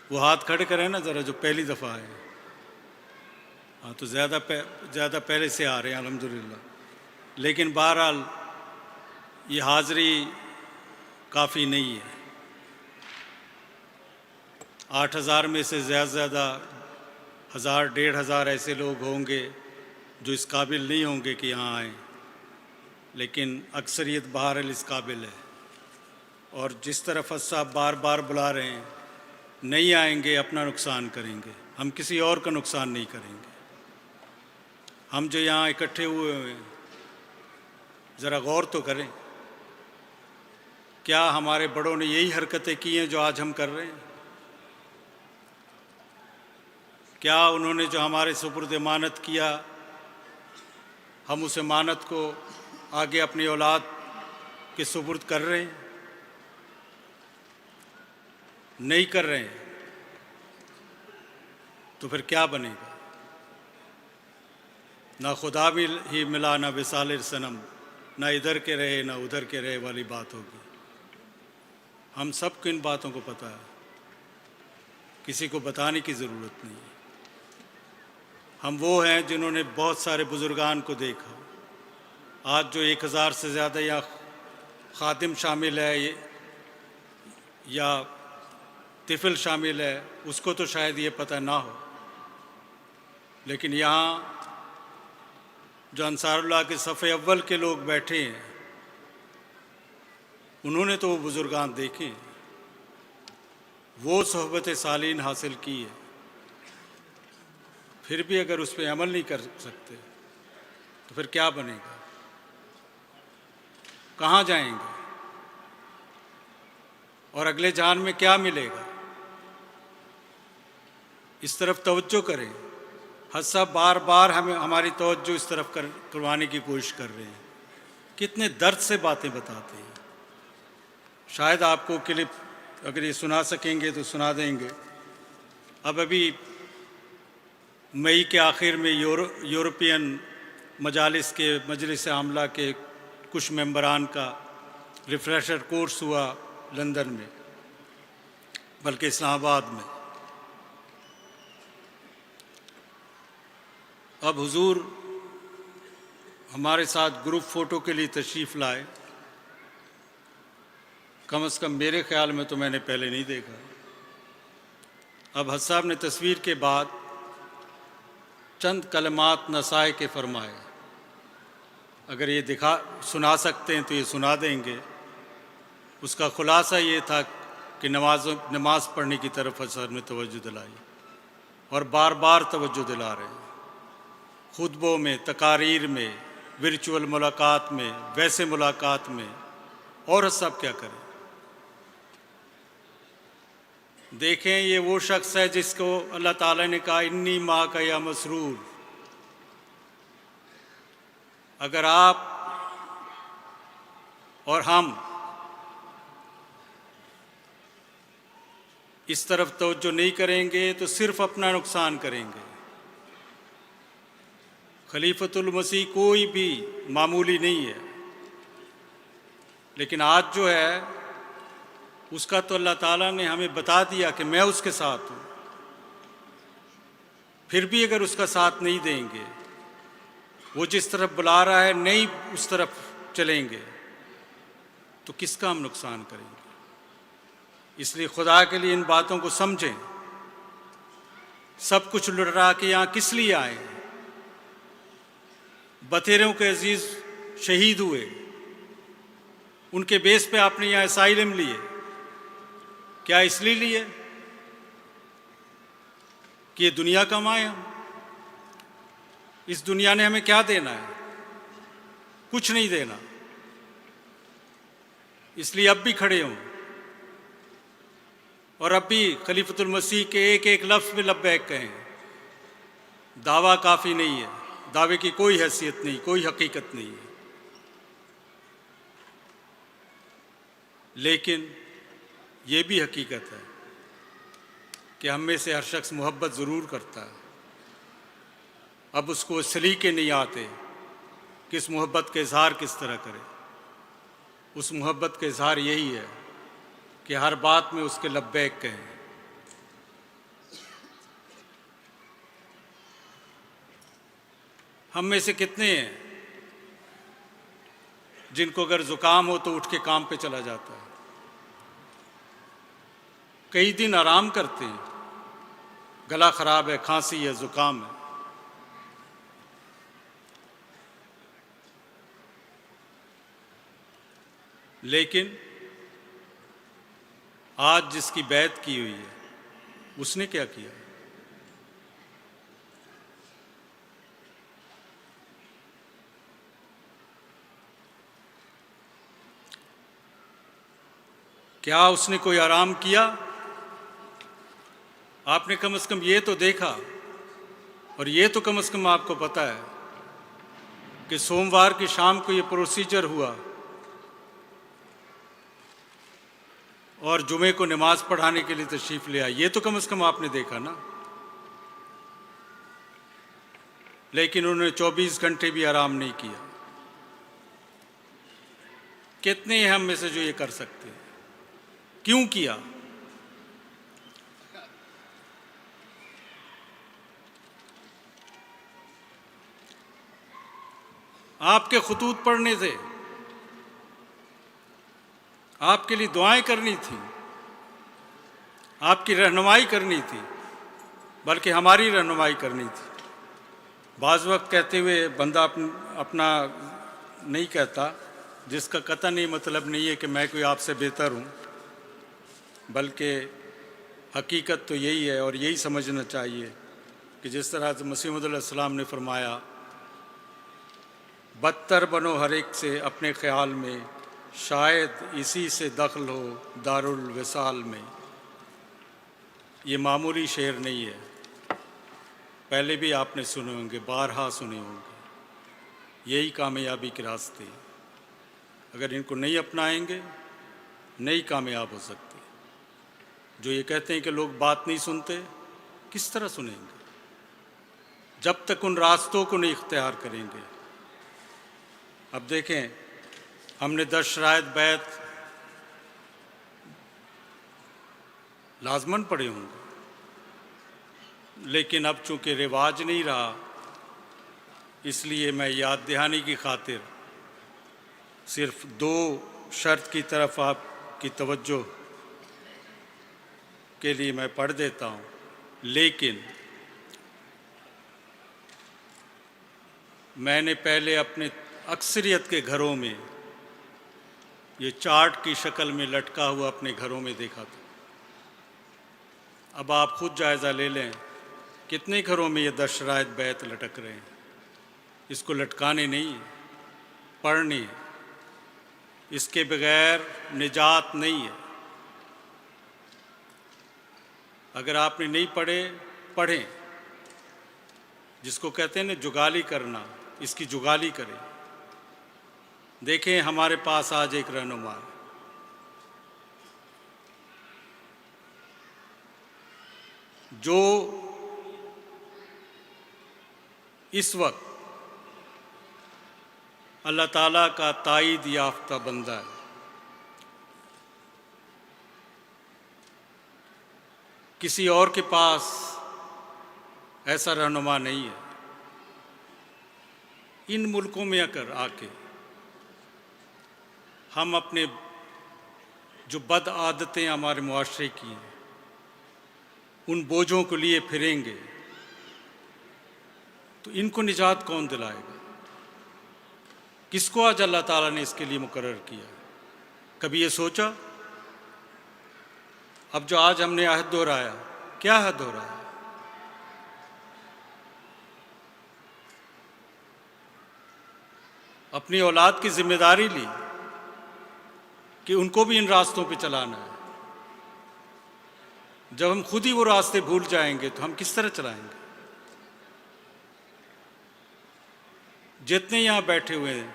وہ ہاتھ کھڑے کریں نا ذرا جو پہلی دفعہ آئے ہیں. ہاں تو زیادہ پہلے سے آ رہے ہیں الحمدللہ. لیکن بہرحال یہ حاضری کافی نہیں ہے. 8000 میں سے زیادہ 1000 1500 ایسے لوگ ہوں گے جو اس قابل نہیں ہوں گے کہ یہاں آئیں، لیکن اکثریت بہرحال اس قابل ہے. اور جس طرف صاحب بار بار بلا رہے ہیں، نہیں آئیں گے اپنا نقصان کریں گے، ہم کسی اور کا نقصان نہیں کریں گے. ہم جو یہاں اکٹھے ہوئے ہیں ذرا غور تو کریں، کیا ہمارے بڑوں نے یہی حرکتیں کی ہیں جو آج ہم کر رہے ہیں؟ کیا انہوں نے جو ہمارے سپرد امانت کیا ہم اس امانت کو آگے اپنی اولاد کے سپرد کر رہے ہیں؟ نہیں کر رہے ہیں تو پھر کیا بنے گا؟ نہ خدا بھی ہی ملا نہ وصال صنم، نہ ادھر کے رہے نہ ادھر کے رہے والی بات ہوگی۔ ہم سب کو ان باتوں کو پتہ ہے، کسی کو بتانے کی ضرورت نہیں۔ ہم وہ ہیں جنہوں نے بہت سارے بزرگان کو دیکھا۔ آج جو 1000 سے زیادہ یا خادم شامل ہے یا طفل شامل ہے، اس کو تو شاید یہ پتہ نہ ہو، لیکن یہاں جو انصار اللہ کے صف اول کے لوگ بیٹھے ہیں، انہوں نے تو وہ بزرگان دیکھے ہیں، وہ صحبت صالحین حاصل کی ہے، پھر بھی اگر اس پہ عمل نہیں کر سکتے تو پھر کیا بنے گا؟ کہاں جائیں گے؟ اور اگلے جہان میں کیا ملے گا؟ اس طرف توجہ کریں۔ حضرت صاحب بار بار ہماری توجہ اس طرف کروانے کی کوشش کر رہے ہیں، کتنے درد سے باتیں بتاتے ہیں۔ شاید آپ کو کلپ اگر یہ سنا سکیں گے تو سنا دیں گے۔ ابھی مئی کے آخر میں یورپین مجالس کے مجلس عاملہ کے کچھ ممبران کا ریفریشر کورس ہوا لندن میں، بلکہ اسلام آباد میں۔ اب حضور ہمارے ساتھ گروپ فوٹو کے لیے تشریف لائے، کم از کم میرے خیال میں تو میں نے پہلے نہیں دیکھا۔ اب حضرت صاحب نے تصویر کے بعد چند کلمات نصائح کے فرمائے، اگر یہ سنا سکتے ہیں تو یہ سنا دیں گے۔ اس کا خلاصہ یہ تھا کہ نماز پڑھنے کی طرف حضرت صاحب نے توجہ دلائی، اور بار بار توجہ دلا رہے ہیں، خطبوں میں، تقاریر میں، ورچوئل ملاقات میں، ویسے ملاقات میں، اور حضرت صاحب کیا کریں۔ دیکھیں یہ وہ شخص ہے جس کو اللہ تعالیٰ نے کہا انی ماں کا یا مسرور۔ اگر آپ اور ہم اس طرف توجہ نہیں کریں گے تو صرف اپنا نقصان کریں گے۔ خلیفۃ المسیح کوئی بھی معمولی نہیں ہے، لیکن آج جو ہے اس کا تو اللہ تعالیٰ نے ہمیں بتا دیا کہ میں اس کے ساتھ ہوں، پھر بھی اگر اس کا ساتھ نہیں دیں گے، وہ جس طرف بلا رہا ہے نہیں اس طرف چلیں گے، تو کس کا ہم نقصان کریں گے؟ اس لیے خدا کے لیے ان باتوں کو سمجھیں۔ سب کچھ لٹا کے یہاں کس لیے آئے ہیں؟ بتیروں کے عزیز شہید ہوئے، ان کے بیس پہ آپ نے یہاں اسائلم لیے، کیا اس لیے لیے کہ یہ دنیا کمائے؟ ہم اس دنیا نے ہمیں کیا دینا ہے؟ کچھ نہیں دینا، اس لیے اب بھی کھڑے ہوں، اور اب بھی خلیفۃ المسیح کے ایک ایک لفظ میں لبیک کہیں۔ دعویٰ کافی نہیں ہے، دعوے کی کوئی حیثیت نہیں، کوئی حقیقت نہیں ہے، لیکن یہ بھی حقیقت ہے کہ ہم میں سے ہر شخص محبت ضرور کرتا ہے۔ اب اس کو سلیقے نہیں آتے کہ اس محبت کا اظہار کس طرح کرے۔ اس محبت کا اظہار یہی ہے کہ ہر بات میں اس کے لبیک کہیں۔ ہم میں سے کتنے ہیں جن کو اگر زکام ہو تو اٹھ کے کام پہ چلا جاتا ہے، کئی دن آرام کرتے ہیں، گلا خراب ہے، کھانسی ہے، زکام ہے، لیکن آج جس کی بیعت کی ہوئی ہے اس نے کیا کیا؟ کیا اس نے کوئی آرام کیا؟ آپ نے کم از کم یہ تو دیکھا، اور یہ تو کم از کم آپ کو پتہ ہے کہ سوموار کی شام کو یہ پروسیجر ہوا، اور جمعے کو نماز پڑھانے کے لیے تشریف لے آئے، یہ تو کم از کم آپ نے دیکھا نا۔ لیکن انہوں نے 24 گھنٹے بھی آرام نہیں کیا۔ کتنے ہیں ہم میں سے جو یہ کر سکتے ہیں؟ کیوں کیا؟ آپ کے خطوط پڑھنے تھے، آپ کے لیے دعائیں کرنی تھی، آپ کی رہنمائی کرنی تھی، بلکہ ہماری رہنمائی کرنی تھی۔ بعض وقت کہتے ہوئے بندہ اپنا نہیں کہتا، جس کا قطعاً نہیں مطلب نہیں ہے کہ میں کوئی آپ سے بہتر ہوں، بلکہ حقیقت تو یہی ہے اور یہی سمجھنا چاہیے کہ جس طرح حضرت مسیح موعود علیہ السلام نے فرمایا، بدتر بنو ہر ایک سے اپنے خیال میں، شاید اسی سے دخل ہو دارالوصال میں۔ یہ معمولی شعر نہیں ہے، پہلے بھی آپ نے سنے ہوں گے، بارہا سنے ہوں گے۔ یہی کامیابی کے راستے، اگر ان کو نہیں اپنائیں گے نہیں کامیاب ہو سکتے۔ جو یہ کہتے ہیں کہ لوگ بات نہیں سنتے، کس طرح سنیں گے جب تک ان راستوں کو نہیں اختیار کریں گے؟ اب دیکھیں، ہم نے 10 شرائط بیعت لازماً پڑھے ہوں گے، لیکن اب چونکہ رواج نہیں رہا، اس لیے میں یاد دہانی کی خاطر صرف 2 شرط کی طرف آپ کی توجہ کے لیے میں پڑھ دیتا ہوں۔ لیکن میں نے پہلے اپنے اکثریت کے گھروں میں یہ چارٹ کی شکل میں لٹکا ہوا اپنے گھروں میں دیکھا تھا۔ اب آپ خود جائزہ لے لیں، کتنے گھروں میں یہ 10 شرائط بیعت لٹک رہے ہیں۔ اس کو لٹکانے نہیں ہے، پڑھنے ہے۔ اس کے بغیر نجات نہیں ہے۔ اگر آپ نے نہیں پڑھے، پڑھیں۔ جس کو کہتے ہیں نا جگالی کرنا، اس کی جگالی کریں۔ دیکھیں ہمارے پاس آج ایک رہنما ہے، جو اس وقت اللہ تعالیٰ کا تائید یافتہ بندہ ہے۔ کسی اور کے پاس ایسا رہنما نہیں ہے۔ ان ملکوں میں آ کے ہم اپنے جو بد عادتیں ہمارے معاشرے کی ہیں، ان بوجھوں کو لیے پھریں گے تو ان کو نجات کون دلائے گا؟ کس کو آج اللہ تعالیٰ نے اس کے لیے مقرر کیا؟ کبھی یہ سوچا؟ اب جو آج ہم نے عہد دہرایا، کیا عہد دہرایا؟ اپنی اولاد کی ذمہ داری لی کہ ان کو بھی ان راستوں پہ چلانا ہے۔ جب ہم خود ہی وہ راستے بھول جائیں گے تو ہم کس طرح چلائیں گے؟ جتنے یہاں بیٹھے ہوئے ہیں،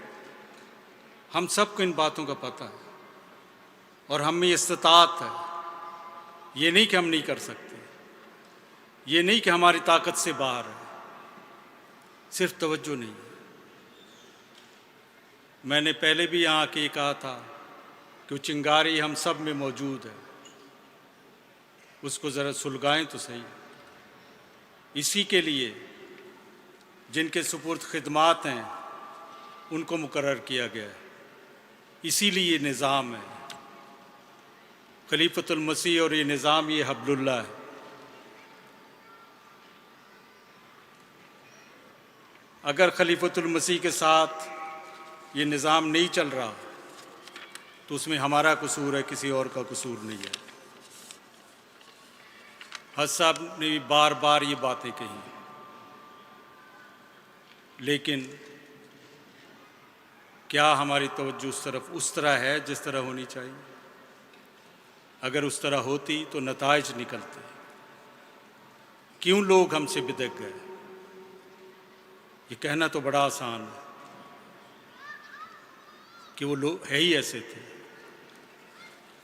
ہم سب کو ان باتوں کا پتہ ہے اور ہم میں استطاعت ہے۔ یہ نہیں کہ ہم نہیں کر سکتے، یہ نہیں کہ ہماری طاقت سے باہر ہے، صرف توجہ نہیں ہے۔ میں نے پہلے بھی یہاں کے یہ کہا تھا کہ وہ چنگاری ہم سب میں موجود ہے، اس کو ذرا سلگائیں تو صحیح۔ اسی کے لیے جن کے سپرد خدمات ہیں ان کو مقرر کیا گیا ہے، اسی لیے یہ نظام ہے۔ خلیفۃ المسیح اور یہ نظام، یہ حبل اللہ ہے۔ اگر خلیفۃ المسیح کے ساتھ یہ نظام نہیں چل رہا تو اس میں ہمارا قصور ہے، کسی اور کا قصور نہیں ہے۔ حضرت صاحب نے بھی بار بار یہ باتیں کہی، لیکن کیا ہماری توجہ اس طرح ہے جس طرح ہونی چاہیے؟ اگر اس طرح ہوتی تو نتائج نکلتے۔ کیوں لوگ ہم سے بدک گئے؟ یہ کہنا تو بڑا آسان ہے کہ وہ لوگ ہے ہی ایسے تھے۔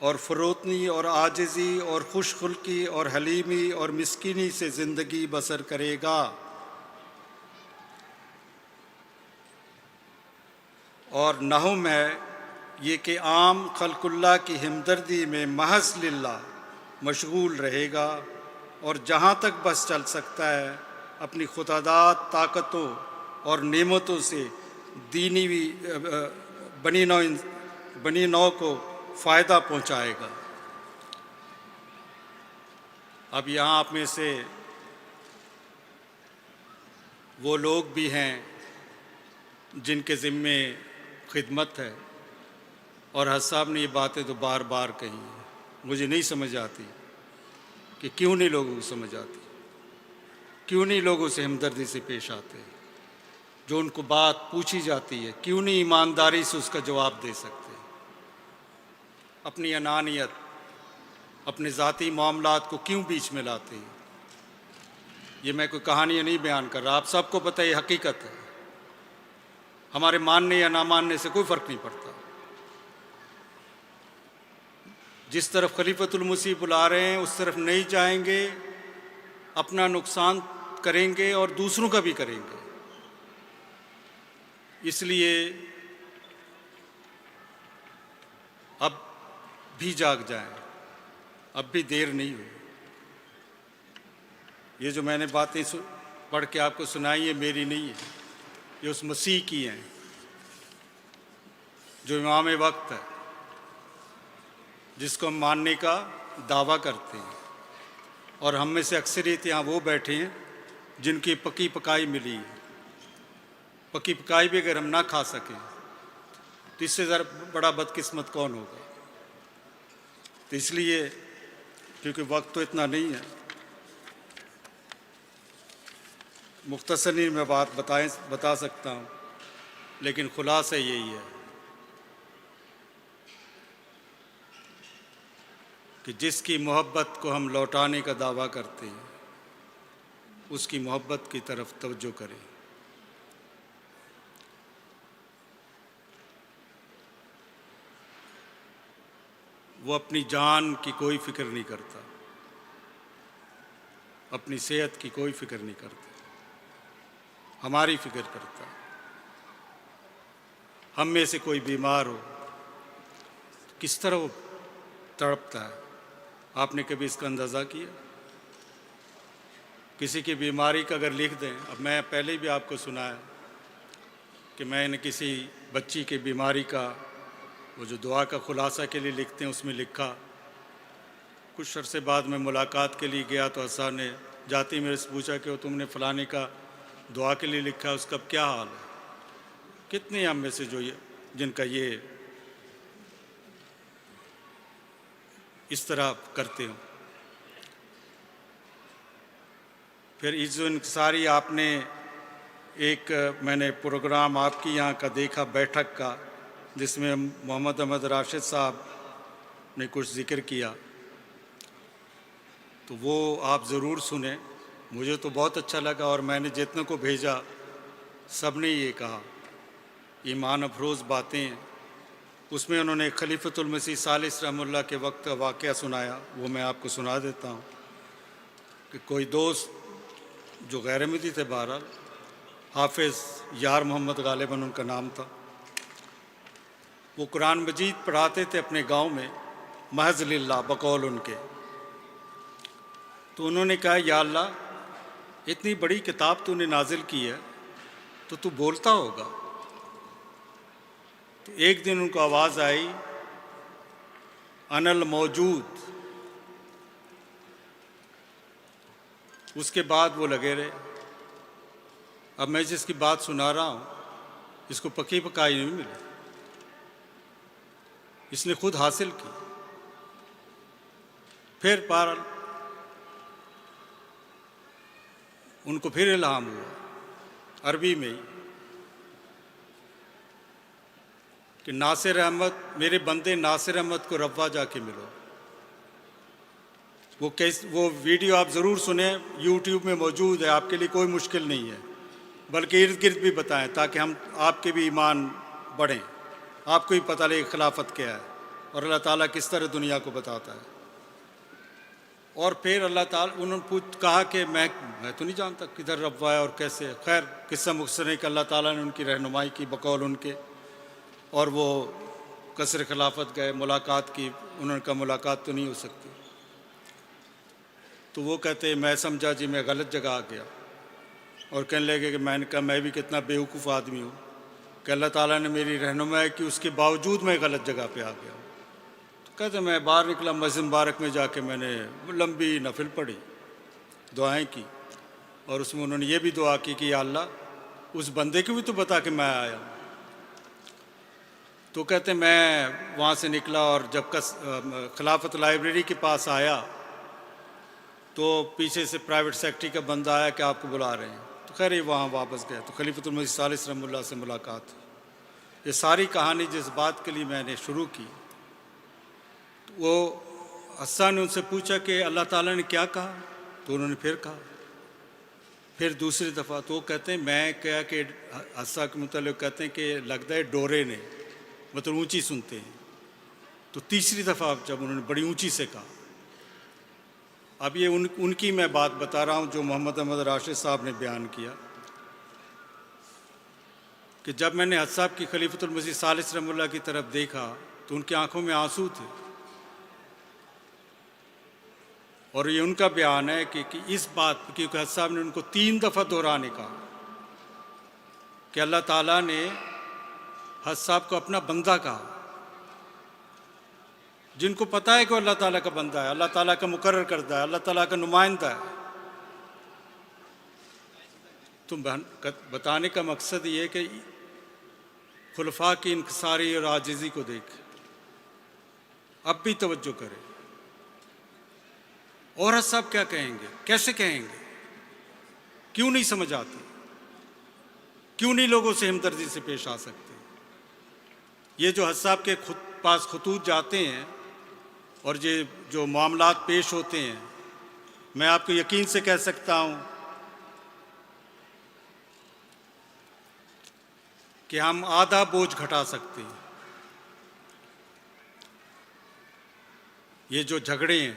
اور فروتنی اور عاجزی اور خوش خلقی اور حلیمی اور مسکینی سے زندگی بسر کرے گا، اور نہم ہے یہ کہ عام خلق اللہ کی ہمدردی میں محض للہ مشغول رہے گا، اور جہاں تک بس چل سکتا ہے اپنی خداداد طاقتوں اور نعمتوں سے دینی بنی نوع کو فائدہ پہنچائے گا۔ اب یہاں آپ میں سے وہ لوگ بھی ہیں جن کے ذمے خدمت ہے، اور حج صاحب نے یہ باتیں تو بار بار کہی ہیں، مجھے نہیں سمجھ آتی کہ کیوں نہیں لوگوں کو سمجھ آتی، کیوں نہیں لوگوں سے ہمدردی سے پیش آتے، جو ان کو بات پوچھی جاتی ہے کیوں نہیں ایمانداری سے اس کا جواب دے سکتے، اپنی انانیت، اپنے ذاتی معاملات کو کیوں بیچ میں لاتے ہیں۔ یہ میں کوئی کہانی نہیں بیان کر رہا، آپ سب کو پتہ ہے، یہ حقیقت ہے، ہمارے ماننے یا نہ ماننے سے کوئی فرق نہیں پڑتا۔ جس طرف خلیفۃ المسیح بلا رہے ہیں اس طرف نہیں جائیں گے، اپنا نقصان کریں گے اور دوسروں کا بھی کریں گے۔ اس لیے اب بھی جاگ جائیں، اب بھی دیر نہیں ہوئی۔ یہ جو میں نے باتیں پڑھ کے آپ کو سنائی ہے میری نہیں ہے، یہ اس مسیح کی ہیں جو امام وقت ہے، جس کو ہم ماننے کا دعویٰ کرتے ہیں، اور ہم میں سے اکثریت یہاں وہ بیٹھے ہیں جن کی پکی پکائی ملی ہے۔ پکی پکائی بھی اگر ہم نہ کھا سکیں تو اس سے ذرا بڑا بدقسمت کون ہوگا۔ تو اس لیے کیونکہ وقت تو اتنا نہیں ہے، مختصراً میں بات بتا سکتا ہوں، لیکن خلاصہ یہی ہے کہ جس کی محبت کو ہم لوٹانے کا دعویٰ کرتے ہیں اس کی محبت کی طرف توجہ کریں۔ وہ اپنی جان کی کوئی فکر نہیں کرتا، اپنی صحت کی کوئی فکر نہیں کرتا، ہماری فکر کرتا۔ ہم میں سے کوئی بیمار ہو کس طرح وہ تڑپتا ہے، آپ نے کبھی اس کا اندازہ کیا؟ کسی کی بیماری کا اگر لکھ دیں، اب میں پہلے بھی آپ کو سنایا کہ میں نے کسی بچی کی بیماری کا وہ جو دعا کا خلاصہ کے لیے لکھتے ہیں اس میں لکھا۔ کچھ عرصے بعد میں ملاقات کے لیے گیا تو حسان نے جاتی میرے سے پوچھا کہ وہ تم نے فلانے کا دعا کے لیے لکھا، اس کا کیا حال ہے؟ کتنے ہم میں سے جو جن کا یہ اس طرح کرتے ہوں۔ پھر عز و انکساری آپ نے ایک میں نے پروگرام آپ کی یہاں کا دیکھا بیٹھک کا، جس میں محمد احمد راشد صاحب نے کچھ ذکر کیا، تو وہ آپ ضرور سنیں، مجھے تو بہت اچھا لگا، اور میں نے جتنے کو بھیجا سب نے یہ کہا، ایمان افروز باتیں ہیں۔ اس میں انہوں نے خلیفۃ المسیح ثالث رحمہ اللہ کے وقت کا واقعہ سنایا، وہ میں آپ کو سنا دیتا ہوں کہ کوئی دوست جو غیر احمدی تھے، بہرحال حافظ یار محمد غالباً ان کا نام تھا، وہ قرآن مجید پڑھاتے تھے اپنے گاؤں میں محض للہ بقول ان کے۔ تو انہوں نے کہا یا اللہ اتنی بڑی کتاب تو نے نازل کی ہے تو تو بولتا ہوگا۔ تو ایک دن ان کو آواز آئی انا الموجود، اس کے بعد وہ لگے رہے۔ اب میں جس کی بات سنا رہا ہوں اس کو پکی پکائی نہیں ملی، اس نے خود حاصل کی۔ پھر بہرحال ان کو پھر الہام ہوا عربی میں ہی کہ ناصر احمد، میرے بندے ناصر احمد کو روا جا کے ملو۔ وہ ویڈیو آپ ضرور سنیں، یوٹیوب میں موجود ہے، آپ کے لیے کوئی مشکل نہیں ہے، بلکہ ارد گرد بھی بتائیں تاکہ ہم آپ کے بھی ایمان بڑھیں، آپ کو بھی پتہ لگے خلافت کیا ہے۔ اور اللہ تعالیٰ کس طرح دنیا کو بتاتا ہے. اور پھر اللہ تعالیٰ انہوں نے کہا کہ میں تو نہیں جانتا کدھر رب ہے اور کیسے. خیر قصہ مختصر ہے کہ اللہ تعالیٰ نے ان کی رہنمائی کی بقول ان کے، اور وہ قصر خلافت گئے، ملاقات کی. انہوں نے کہا ملاقات تو نہیں ہو سکتی. تو وہ کہتے میں سمجھا جی میں غلط جگہ آ گیا، اور کہنے لگے کہ میں نے کہا میں بھی کتنا بیوقوف آدمی ہوں کہ اللہ تعالیٰ نے میری رہنمائی کی، اس کے باوجود میں غلط جگہ پہ آ گیا. تو کہتے میں باہر نکلا، مسجد مبارک میں جا کے میں نے لمبی نفل پڑھی، دعائیں کی، اور اس میں انہوں نے یہ بھی دعا کی کہ یا اللہ اس بندے کو بھی تو بتا کہ میں آیا ہوں. تو کہتے میں وہاں سے نکلا، اور جب خلافت لائبریری کے پاس آیا تو پیچھے سے پرائیویٹ سیکٹری کا بندہ آیا کہ آپ کو بلا رہے ہیں. تو خیر یہ وہاں واپس گیا تو خلیفۃ المسیح ثالث رحمہ اللہ سے ملاقات. یہ ساری کہانی جس بات کے لیے میں نے شروع کی، وہ حسان نے ان سے پوچھا کہ اللہ تعالیٰ نے کیا کہا؟ تو انہوں نے پھر کہا، پھر دوسری دفعہ. تو وہ کہتے ہیں میں کہا کہ حسان کے متعلق کہتے ہیں کہ لگتا ہے ڈورے نے، مطلب اونچی سنتے ہیں. تو تیسری دفعہ جب انہوں نے بڑی اونچی سے کہا. اب یہ ان کی میں بات بتا رہا ہوں جو محمد احمد راشد صاحب نے بیان کیا کہ جب میں نے حج صاحب کی خلیفۃ المسیح ثالث رحمہ اللہ کی طرف دیکھا تو ان کی آنکھوں میں آنسو تھے. اور یہ ان کا بیان ہے کہ اس بات کیونکہ حج صاحب نے ان کو 3 دفعہ دہرانے کہا کہ اللہ تعالیٰ نے حج صاحب کو اپنا بندہ کہا، جن کو پتہ ہے کہ وہ اللہ تعالیٰ کا بندہ ہے، اللہ تعالیٰ کا مقرر کردہ ہے، اللہ تعالیٰ کا نمائندہ ہے. تو بتانے کا مقصد یہ ہے کہ خلفاء کی انکساری اور عاجزی کو دیکھ اب بھی توجہ کرے. اور حج صاحب کیا کہیں گے، کیسے کہیں گے، کیوں نہیں سمجھ آتی، کیوں نہیں لوگوں سے ہمدردی سے پیش آ سکتے. یہ جو حج صاحب کے پاس خطوط جاتے ہیں اور یہ جو معاملات پیش ہوتے ہیں، میں آپ کو یقین سے کہہ سکتا ہوں کہ ہم آدھا بوجھ گھٹا سکتے ہیں. یہ جو جھگڑے ہیں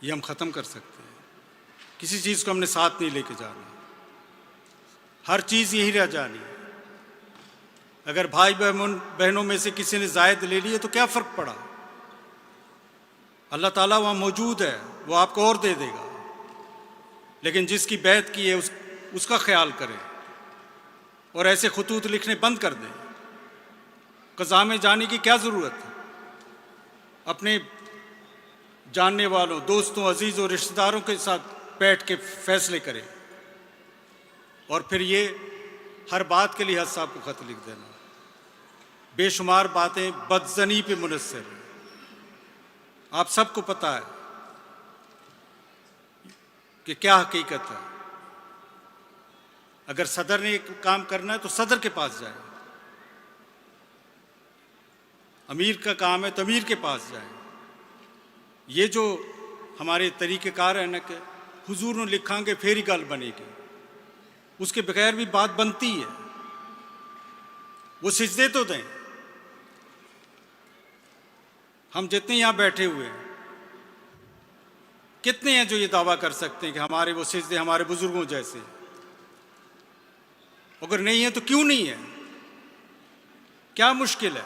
یہ ہم ختم کر سکتے ہیں. کسی چیز کو ہم نے ساتھ نہیں لے کے جانا، ہر چیز یہی رہ جانی. اگر بھائی بہنوں میں سے کسی نے زائد لے لیے تو کیا فرق پڑا؟ اللہ تعالیٰ وہاں موجود ہے، وہ آپ کو اور دے دے گا. لیکن جس کی بیعت کی ہے اس کا خیال کریں اور ایسے خطوط لکھنے بند کر دیں. قضاء میں جانے کی کیا ضرورت ہے؟ اپنے جاننے والوں، دوستوں، عزیزوں، رشتہ داروں کے ساتھ بیٹھ کے فیصلے کریں. اور پھر یہ ہر بات کے لیے حج صاحب کو خط لکھ دینا. بے شمار باتیں بدزنی پہ منحصر ہیں، آپ سب کو پتہ ہے کہ کیا حقیقت ہے. اگر صدر نے ایک کام کرنا ہے تو صدر کے پاس جائیں، امیر کا کام ہے تو امیر کے پاس جائیں. یہ جو ہمارے طریقہ کار ہے نا کہ حضور نے لکھاں گے پھر ہی گل بنے گی، اس کے بغیر بھی بات بنتی ہے. وہ سجدے تو دیں. ہم جتنے یہاں بیٹھے ہوئے ہیں کتنے ہیں جو یہ دعویٰ کر سکتے ہیں کہ ہمارے وہ سجدے ہمارے بزرگوں جیسے؟ اگر نہیں ہے تو کیوں نہیں ہے؟ کیا مشکل ہے؟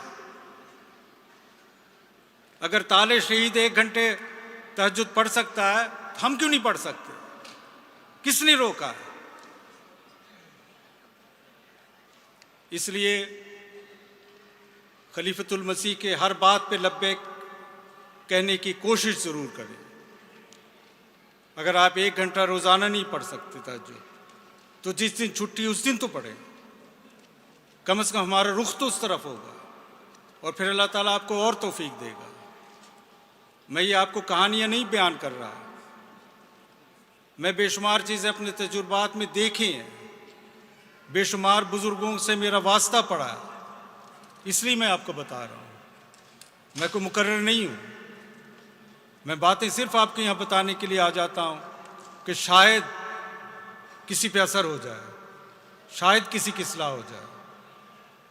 اگر طالع شہید 1 گھنٹے تہجد پڑھ سکتا ہے ہم کیوں نہیں پڑھ سکتے؟ کس نے روکا ہے؟ اس لیے خلیفۃ المسیح کے ہر بات پہ لبیک کہنے کی کوشش ضرور کریں. اگر آپ 1 گھنٹہ روزانہ نہیں پڑھ سکتے تہجد تو جس دن چھٹی اس دن تو پڑھیں. کم از کم ہمارا رخ تو اس طرف ہوگا اور پھر اللہ تعالیٰ آپ کو اور توفیق دے گا. میں یہ آپ کو کہانیاں نہیں بیان کر رہا، میں بے شمار چیزیں اپنے تجربات میں دیکھی ہیں، بے شمار بزرگوں سے میرا واسطہ پڑا ہے، اس لیے میں آپ کو بتا رہا ہوں. میں کوئی مقرر نہیں ہوں، میں باتیں صرف آپ کے یہاں بتانے کے لیے آ جاتا ہوں کہ شاید کسی پہ اثر ہو جائے، شاید کسی کی اصلاح ہو جائے.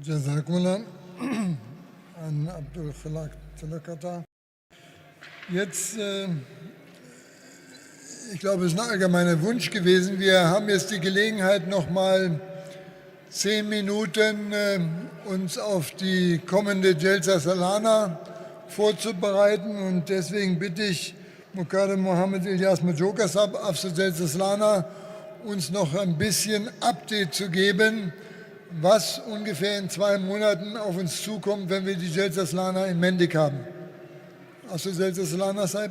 Jazakumullah an Abdul Khalaq Talakata. Jetzt, ich glaube, es ist ein allgemeiner Wunsch gewesen. Wir haben jetzt die Gelegenheit, nochmal 10 Minuten uns auf die kommende Jalsa Salana vorzubereiten. Und deswegen bitte ich Mukarram Mohammed Ilyas Majoka Sahab, Afsar Jalsa Salana, uns noch ein bisschen Update zu geben, was ungefähr in 2 Monaten auf uns zukommt, wenn wir die Jalsa Salana in Mendik haben. Afsar Jalsa Salana Sahib.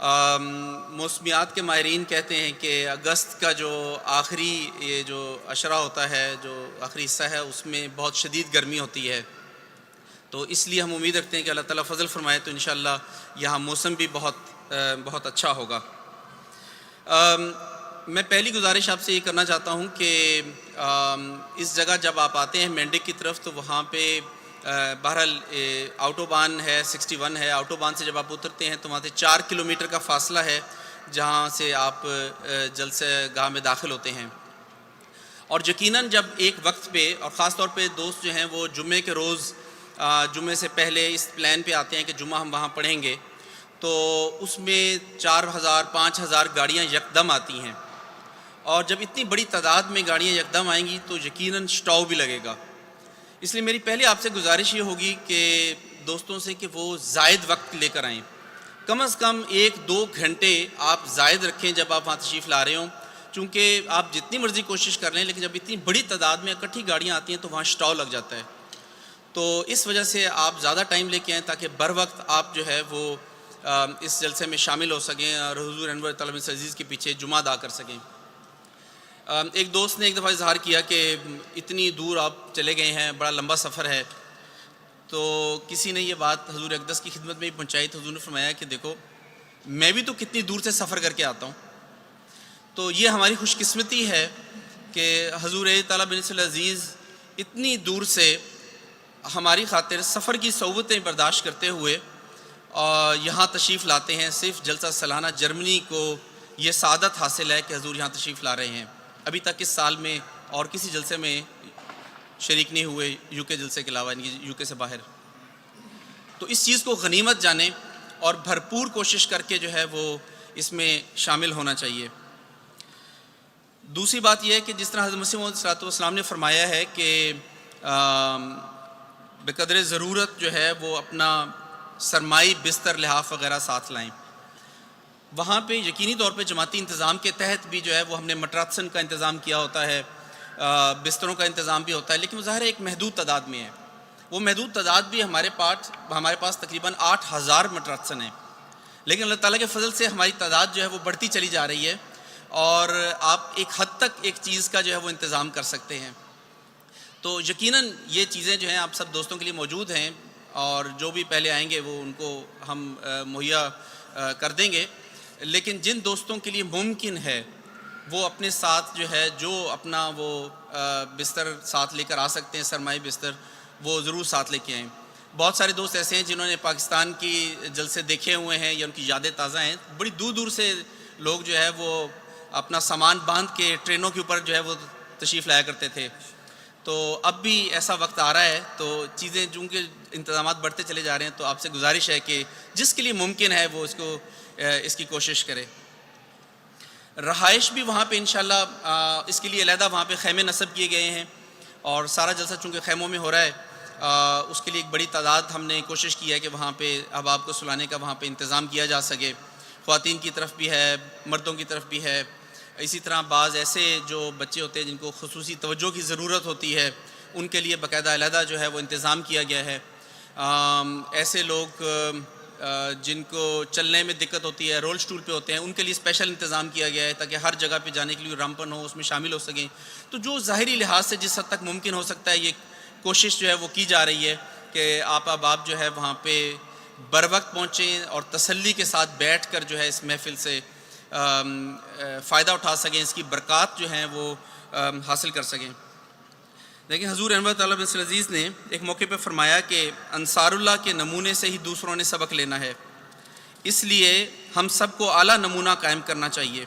موسمیات کے ماہرین کہتے ہیں کہ اگست کا جو آخری یہ جو اشرہ ہوتا ہے، جو آخری حصہ ہے، اس میں بہت شدید گرمی ہوتی ہے. تو اس لیے ہم امید رکھتے ہیں کہ اللہ تعالیٰ فضل فرمائے تو انشاءاللہ یہاں موسم بھی بہت اچھا ہوگا. میں پہلی گزارش آپ سے یہ کرنا چاہتا ہوں کہ اس جگہ جب آپ آتے ہیں مینڈک کی طرف تو وہاں پہ بہرحال آٹوبان ہے، 61 ہے. آٹوبان سے جب آپ اترتے ہیں تو وہاں سے 4 کلومیٹر کا فاصلہ ہے جہاں سے آپ جلسہ گاہ میں داخل ہوتے ہیں. اور یقیناً جب ایک وقت پہ، اور خاص طور پہ دوست جو ہیں وہ جمعے کے روز، جمعے سے پہلے اس پلان پہ آتے ہیں کہ جمعہ ہم وہاں پڑھیں گے، تو اس میں 4000 5000 گاڑیاں یکدم آتی ہیں. اور جب اتنی بڑی تعداد میں گاڑیاں یکدم آئیں گی تو یقیناً اسٹاؤ بھی لگے گا. اس لیے میری پہلے آپ سے گزارش یہ ہوگی کہ دوستوں سے کہ وہ زائد وقت لے کر آئیں. کم از کم 1-2 گھنٹے آپ زائد رکھیں جب آپ وہاں تشریف لا رہے ہوں، چونکہ آپ جتنی مرضی کوشش کر لیں لیکن جب اتنی بڑی تعداد میں اکٹھی گاڑیاں آتی ہیں تو وہاں اسٹاؤ لگ جاتا ہے. تو اس وجہ سے آپ زیادہ ٹائم لے کے آئیں تاکہ بر وقت آپ جو ہے وہ اس جلسے میں شامل ہو سکیں اور حضور انور طلب عزیز کے پیچھے جمعہ ادا کر سکیں. ایک دوست نے ایک دفعہ اظہار کیا کہ اتنی دور آپ چلے گئے ہیں، بڑا لمبا سفر ہے. تو کسی نے یہ بات حضور اقدس کی خدمت میں بھی پہنچائی تو حضور نے فرمایا کہ دیکھو میں بھی تو کتنی دور سے سفر کر کے آتا ہوں. تو یہ ہماری خوش قسمتی ہے کہ حضور تعالیٰ بن عزیز اتنی دور سے ہماری خاطر سفر کی صعوبتیں برداشت کرتے ہوئے یہاں تشریف لاتے ہیں. صرف جلسہ سالانہ جرمنی کو یہ سعادت حاصل ہے کہ حضور یہاں تشریف لا رہے ہیں. ابھی تک اس سال میں اور کسی جلسے میں شریک نہیں ہوئے یو کے جلسے کے علاوہ، یعنی یو کے سے باہر. تو اس چیز کو غنیمت جانیں اور بھرپور کوشش کر کے جو ہے وہ اس میں شامل ہونا چاہیے. دوسری بات یہ ہے کہ جس طرح حضرت مسیح موعود صلی اللہ علیہ وسلم نے فرمایا ہے کہ بقدر ضرورت جو ہے وہ اپنا سرمائی بستر لحاف وغیرہ ساتھ لائیں. وہاں پہ یقینی طور پہ جماعتی انتظام کے تحت بھی جو ہے وہ ہم نے مٹراتسن کا انتظام کیا ہوتا ہے، بستروں کا انتظام بھی ہوتا ہے، لیکن وہ ظاہر ایک محدود تعداد میں ہے. وہ محدود تعداد بھی ہمارے پاس تقریباً 8000 مٹراتسن ہیں. لیکن اللہ تعالیٰ کے فضل سے ہماری تعداد جو ہے وہ بڑھتی چلی جا رہی ہے اور آپ ایک حد تک ایک چیز کا جو ہے وہ انتظام کر سکتے ہیں. تو یقیناً یہ چیزیں جو ہیں آپ سب دوستوں کے لیے موجود ہیں اور جو بھی پہلے آئیں گے وہ ان کو ہم مہیا کر دیں گے. لیکن جن دوستوں کے لیے ممکن ہے وہ اپنے ساتھ جو ہے جو اپنا وہ بستر ساتھ لے کر آ سکتے ہیں، سرمائی بستر، وہ ضرور ساتھ لے کے آئیں. بہت سارے دوست ایسے ہیں جنہوں نے پاکستان کی جلسے دیکھے ہوئے ہیں یا ان کی یادیں تازہ ہیں. بڑی دور دور سے لوگ جو ہے وہ اپنا سامان باندھ کے ٹرینوں کے اوپر جو ہے وہ تشریف لایا کرتے تھے. تو اب بھی ایسا وقت آ رہا ہے تو چیزیں چونکہ انتظامات بڑھتے چلے جا رہے ہیں تو آپ سے گزارش ہے کہ جس کے لیے ممکن ہے وہ اس کی کوشش کرے. رہائش بھی وہاں پہ انشاءاللہ اس کے لیے علیحدہ وہاں پہ خیمے نصب کیے گئے ہیں اور سارا جلسہ چونکہ خیموں میں ہو رہا ہے اس کے لیے ایک بڑی تعداد ہم نے کوشش کی ہے کہ وہاں پہ احباب کو سلانے کا وہاں پہ انتظام کیا جا سکے. خواتین کی طرف بھی ہے، مردوں کی طرف بھی ہے. اسی طرح بعض ایسے جو بچے ہوتے ہیں جن کو خصوصی توجہ کی ضرورت ہوتی ہے ان کے لیے باقاعدہ علیحدہ جو ہے وہ انتظام کیا گیا ہے. ایسے لوگ جن کو چلنے میں دقت ہوتی ہے، رول سٹول پہ ہوتے ہیں، ان کے لیے اسپیشل انتظام کیا گیا ہے تاکہ ہر جگہ پہ جانے کے لیے رامپن ہو، اس میں شامل ہو سکیں. تو جو ظاہری لحاظ سے جس حد تک ممکن ہو سکتا ہے یہ کوشش جو ہے وہ کی جا رہی ہے کہ آپ احباب جو ہے وہاں پہ بر وقت پہنچیں اور تسلی کے ساتھ بیٹھ کر جو ہے اس محفل سے فائدہ اٹھا سکیں، اس کی برکات جو ہیں وہ حاصل کر سکیں. لیکن حضور انور تعالیٰ بن عزیز نے ایک موقع پہ فرمایا کہ انصار اللہ کے نمونے سے ہی دوسروں نے سبق لینا ہے، اس لیے ہم سب کو اعلیٰ نمونہ قائم کرنا چاہیے.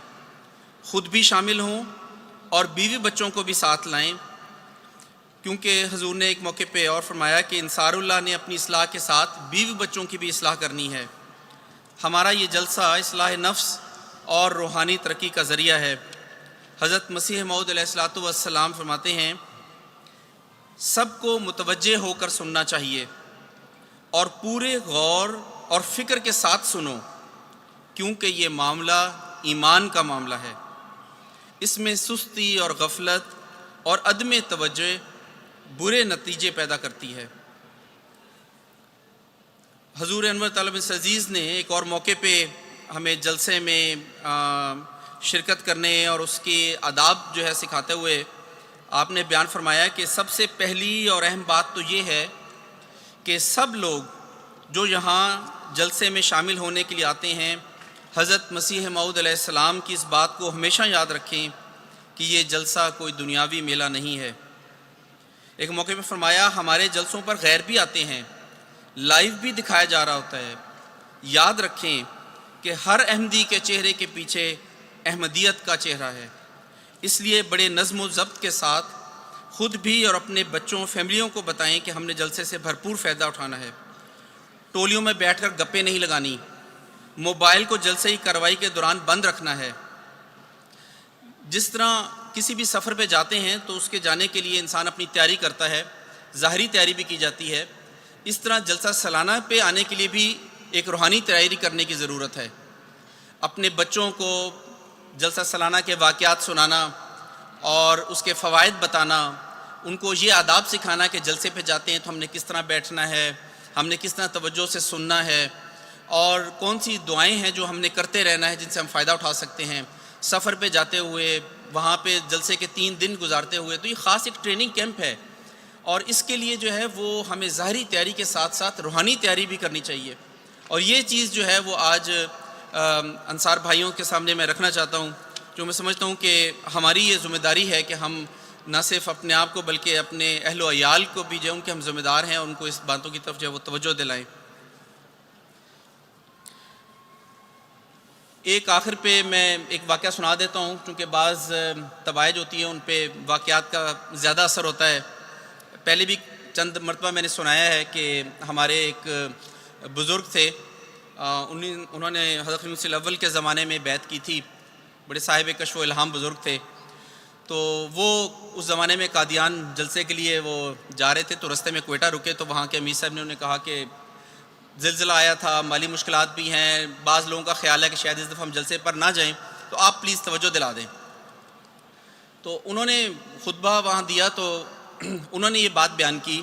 خود بھی شامل ہوں اور بیوی بچوں کو بھی ساتھ لائیں، کیونکہ حضور نے ایک موقع پہ اور فرمایا کہ انصار اللہ نے اپنی اصلاح کے ساتھ بیوی بچوں کی بھی اصلاح کرنی ہے. ہمارا یہ جلسہ اصلاح نفس اور روحانی ترقی کا ذریعہ ہے. حضرت مسیح موعود علیہ السلام فرماتے ہیں سب کو متوجہ ہو کر سننا چاہیے اور پورے غور اور فکر کے ساتھ سنو، کیونکہ یہ معاملہ ایمان کا معاملہ ہے. اس میں سستی اور غفلت اور عدم توجہ برے نتیجے پیدا کرتی ہے. حضور انور طالب عزیز نے ایک اور موقع پہ ہمیں جلسے میں شرکت کرنے اور اس کے آداب جو ہے سکھاتے ہوئے آپ نے بیان فرمایا کہ سب سے پہلی اور اہم بات تو یہ ہے کہ سب لوگ جو یہاں جلسے میں شامل ہونے کے لیے آتے ہیں حضرت مسیح موعود علیہ السلام کی اس بات کو ہمیشہ یاد رکھیں کہ یہ جلسہ کوئی دنیاوی میلہ نہیں ہے۔ ایک موقع پہ فرمایا ہمارے جلسوں پر غیر بھی آتے ہیں، لائیو بھی دکھایا جا رہا ہوتا ہے۔ یاد رکھیں کہ ہر احمدی کے چہرے کے پیچھے احمدیت کا چہرہ ہے، اس لیے بڑے نظم و ضبط کے ساتھ خود بھی اور اپنے بچوں فیملیوں کو بتائیں کہ ہم نے جلسے سے بھرپور فائدہ اٹھانا ہے۔ ٹولیوں میں بیٹھ کر گپیں نہیں لگانی، موبائل کو جلسے کی کارروائی کے دوران بند رکھنا ہے۔ جس طرح کسی بھی سفر پہ جاتے ہیں تو اس کے جانے کے لیے انسان اپنی تیاری کرتا ہے، ظاہری تیاری بھی کی جاتی ہے، اس طرح جلسہ سالانہ پہ آنے کے لیے بھی ایک روحانی تیاری کرنے کی ضرورت ہے۔ اپنے بچوں کو جلسہ سالانہ کے واقعات سنانا اور اس کے فوائد بتانا، ان کو یہ آداب سکھانا کہ جلسے پہ جاتے ہیں تو ہم نے کس طرح بیٹھنا ہے، ہم نے کس طرح توجہ سے سننا ہے، اور کون سی دعائیں ہیں جو ہم نے کرتے رہنا ہے جن سے ہم فائدہ اٹھا سکتے ہیں سفر پہ جاتے ہوئے، وہاں پہ جلسے کے 3 دن گزارتے ہوئے۔ تو یہ خاص ایک ٹریننگ کیمپ ہے، اور اس کے لیے جو ہے وہ ہمیں ظاہری تیاری کے ساتھ ساتھ روحانی تیاری بھی کرنی چاہیے، اور یہ چیز جو ہے وہ آج انصار بھائیوں کے سامنے میں رکھنا چاہتا ہوں، جو میں سمجھتا ہوں کہ ہماری یہ ذمہ داری ہے کہ ہم نہ صرف اپنے آپ کو بلکہ اپنے اہل و عیال کو بھی جو ہے ان کے ہم ذمہ دار ہیں، اور ان کو اس باتوں کی طرف جو ہے وہ توجہ دلائیں۔ ایک آخر پہ میں ایک واقعہ سنا دیتا ہوں، کیونکہ بعض تباہج ہوتی ہیں ان پہ واقعات کا زیادہ اثر ہوتا ہے۔ پہلے بھی چند مرتبہ میں نے سنایا ہے کہ ہمارے ایک بزرگ تھے، انہوں نے حضرت خلیفہ الاول کے زمانے میں بیعت کی تھی، بڑے صاحب کشف و الہام بزرگ تھے۔ تو وہ اس زمانے میں قادیان جلسے کے لیے وہ جا رہے تھے، تو رستے میں کوئٹہ رکے، تو وہاں کے امیر صاحب نے انہیں کہا کہ زلزلہ آیا تھا، مالی مشکلات بھی ہیں، بعض لوگوں کا خیال ہے کہ شاید اس دفعہ ہم جلسے پر نہ جائیں، تو آپ پلیز توجہ دلا دیں۔ تو انہوں نے خطبہ وہاں دیا، تو انہوں نے یہ بات بیان کی،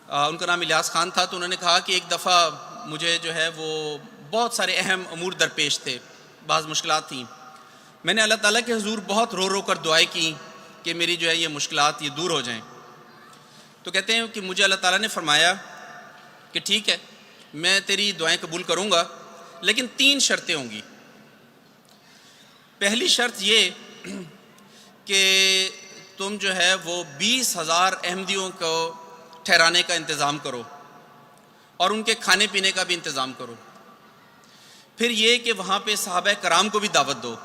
ان کا نام الیاس خان تھا، تو انہوں نے کہا کہ ایک دفعہ مجھے جو ہے وہ بہت سارے اہم امور درپیش تھے، بعض مشکلات تھیں، میں نے اللہ تعالیٰ کے حضور بہت رو رو کر دعائیں کی کہ میری جو ہے یہ مشکلات یہ دور ہو جائیں۔ تو کہتے ہیں کہ مجھے اللہ تعالیٰ نے فرمایا کہ ٹھیک ہے، میں تیری دعائیں قبول کروں گا، لیکن 3 شرطیں ہوں گی۔ پہلی شرط یہ کہ تم جو ہے وہ 20,000 احمدیوں کو ٹھہرانے کا انتظام کرو اور ان کے کھانے پینے کا بھی انتظام کرو۔ پھر یہ کہ وہاں پہ صحابہ کرام کو بھی دعوت دو،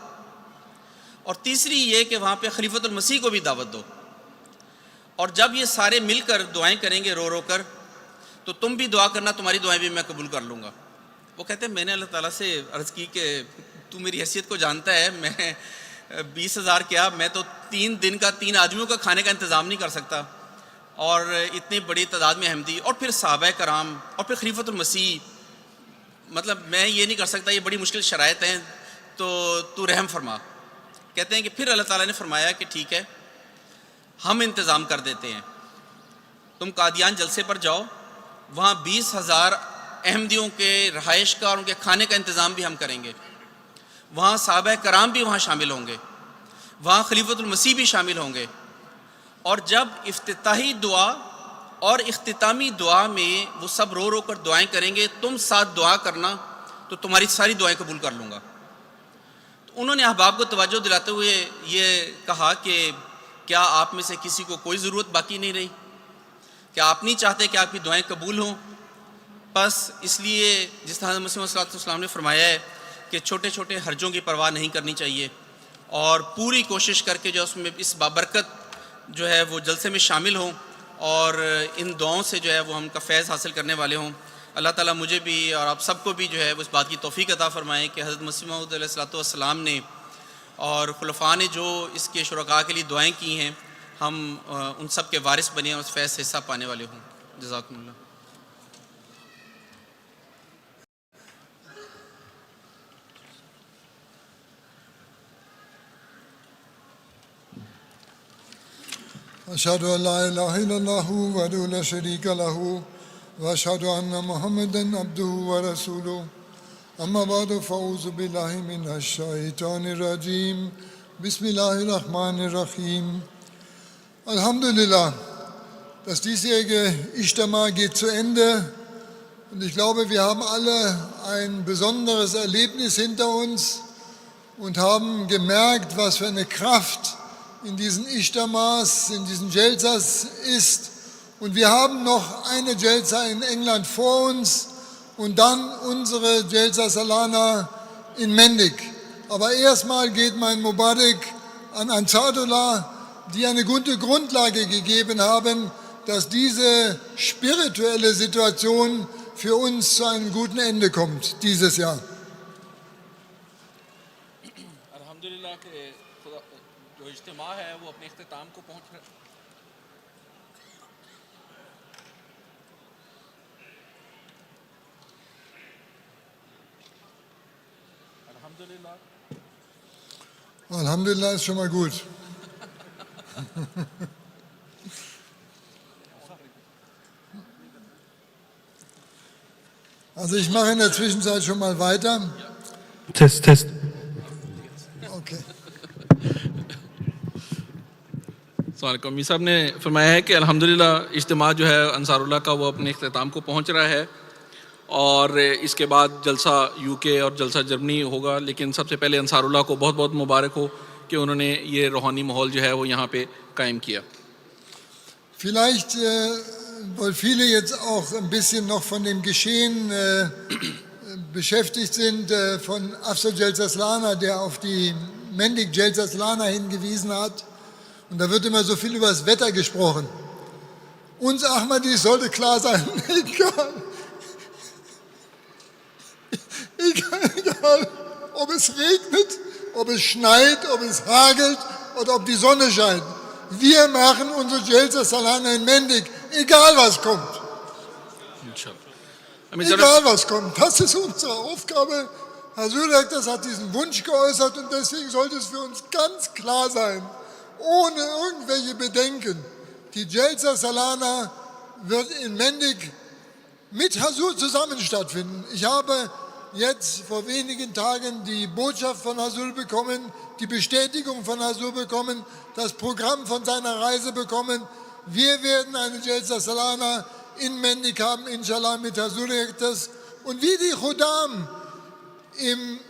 اور تیسری یہ کہ وہاں پہ خلیفۃ المسیح کو بھی دعوت دو، اور جب یہ سارے مل کر دعائیں کریں گے رو رو کر، تو تم بھی دعا کرنا، تمہاری دعائیں بھی میں قبول کر لوں گا۔ وہ کہتے ہیں میں نے اللہ تعالیٰ سے عرض کی کہ تو میری حیثیت کو جانتا ہے، میں 20,000 کیا، میں تو 3 دن کا 3 آدمیوں کا کھانے کا انتظام نہیں کر سکتا، اور اتنی بڑی تعداد میں احمدی، اور پھر صحابہ کرام، اور پھر خلیفۃ المسیح، مطلب میں یہ نہیں کر سکتا، یہ بڑی مشکل شرائط ہیں، تو رحم فرما۔ کہتے ہیں کہ پھر اللہ تعالیٰ نے فرمایا کہ ٹھیک ہے، ہم انتظام کر دیتے ہیں، تم قادیان جلسے پر جاؤ، وہاں 20,000 احمدیوں کے رہائش کا اور ان کے کھانے کا انتظام بھی ہم کریں گے، وہاں صحابہ کرام بھی وہاں شامل ہوں گے، وہاں خلیفۃ المسیح بھی شامل ہوں گے، اور جب افتتاحی دعا اور اختتامی دعا میں وہ سب رو رو کر دعائیں کریں گے، تم ساتھ دعا کرنا، تو تمہاری ساری دعائیں قبول کر لوں گا۔ تو انہوں نے احباب کو توجہ دلاتے ہوئے یہ کہا کہ کیا آپ میں سے کسی کو کوئی ضرورت باقی نہیں رہی؟ کیا آپ نہیں چاہتے کہ آپ کی دعائیں قبول ہوں؟ بس اس لیے جس طرح حضرت مسیح علیہ السلام نے فرمایا ہے کہ چھوٹے چھوٹے حرجوں کی پرواہ نہیں کرنی چاہیے، اور پوری کوشش کر کے جو اس میں اس بابرکت جو ہے وہ جلسے میں شامل ہوں، اور ان دعاؤں سے جو ہے وہ ہم کا فیض حاصل کرنے والے ہوں۔ اللہ تعالیٰ مجھے بھی اور آپ سب کو بھی جو ہے اس بات کی توفیق عطا فرمائے کہ حضرت مسیح موعود علیہ السلام نے اور خلفاء نے جو اس کے شرکاء کے لیے دعائیں کی ہیں، ہم ان سب کے وارث بنے اور اس فیض سے حصہ پانے والے ہوں۔ جزاکم اللہ۔ أشهد أن لا إله إلا الله وحده لا شريك له وأشهد أن محمدا عبده ورسوله أما بعد فأعوذ بالله من الشيطان الرجيم بسم الله الرحمن الرحيم Alhamdulillah, das diesjährige Ijtima geht zu Ende und ich glaube, wir haben alle ein besonderes Erlebnis hinter uns und haben gemerkt, was für eine Kraft in diesen Ijtimas, in diesen Jalsas ist. Und wir haben noch eine Jalsa in England vor uns und dann unsere Jalsa Salana in Mendig. Aber erstmal geht mein Mubarak an Ansarullah, die eine gute Grundlage gegeben haben, dass diese spirituelle Situation für uns zu einem guten Ende kommt dieses Jahr. الحمدللہ کہ جو اجتماع ہے وہ اپنے اختتام کو پہنچ رہا ہے. Alhamdulillah ist schon mal gut. Also ich mache in der Zwischenzeit schon mal weiter. Test, Test. Okay. السلام علیکم. می صاحب نے فرمایا ہے کہ الحمدللہ اجتماع جو ہے انصار اللہ کا وہ اپنے اختتام کو پہنچ رہا ہے اور اس کے بعد جلسہ یو کے اور جلسہ جرمنی ہوگا، لیکن سب سے پہلے انصار اللہ کو بہت بہت مبارک ہو کہ انہوں نے یہ روحانی ماحول جو ہے وہ یہاں پہ قائم کیا. Vielleicht, weil viele jetzt auch ein bisschen noch von dem Geschehen beschäftigt sind, von Afzal Jalsa Salana, der auf die Mendig Jalsa Salana hingewiesen hat. Und da wird immer so viel über das Wetter gesprochen. Uns Ahmadis sollte klar sein, egal, ob es regnet, ob es schneit, ob es hagelt oder ob die Sonne scheint. Wir machen unsere Jalsa Salana in Mendig, egal was kommt. Egal was kommt, das ist unsere Aufgabe. Herr Sülek, hat diesen Wunsch geäußert und deswegen sollte es für uns ganz klar sein, ohne irgendwelche Bedenken, die Jalsa Salana wird in Mendig mit Hasur zusammen stattfinden. Ich habe jetzt vor wenigen Tagen die Botschaft von Hasur bekommen, die Bestätigung von Hasur bekommen, das Programm von seiner Reise bekommen. Wir werden eine Jalsa Salana in Mendig haben, inshallah mit Hasur. Und wie die Khuddam im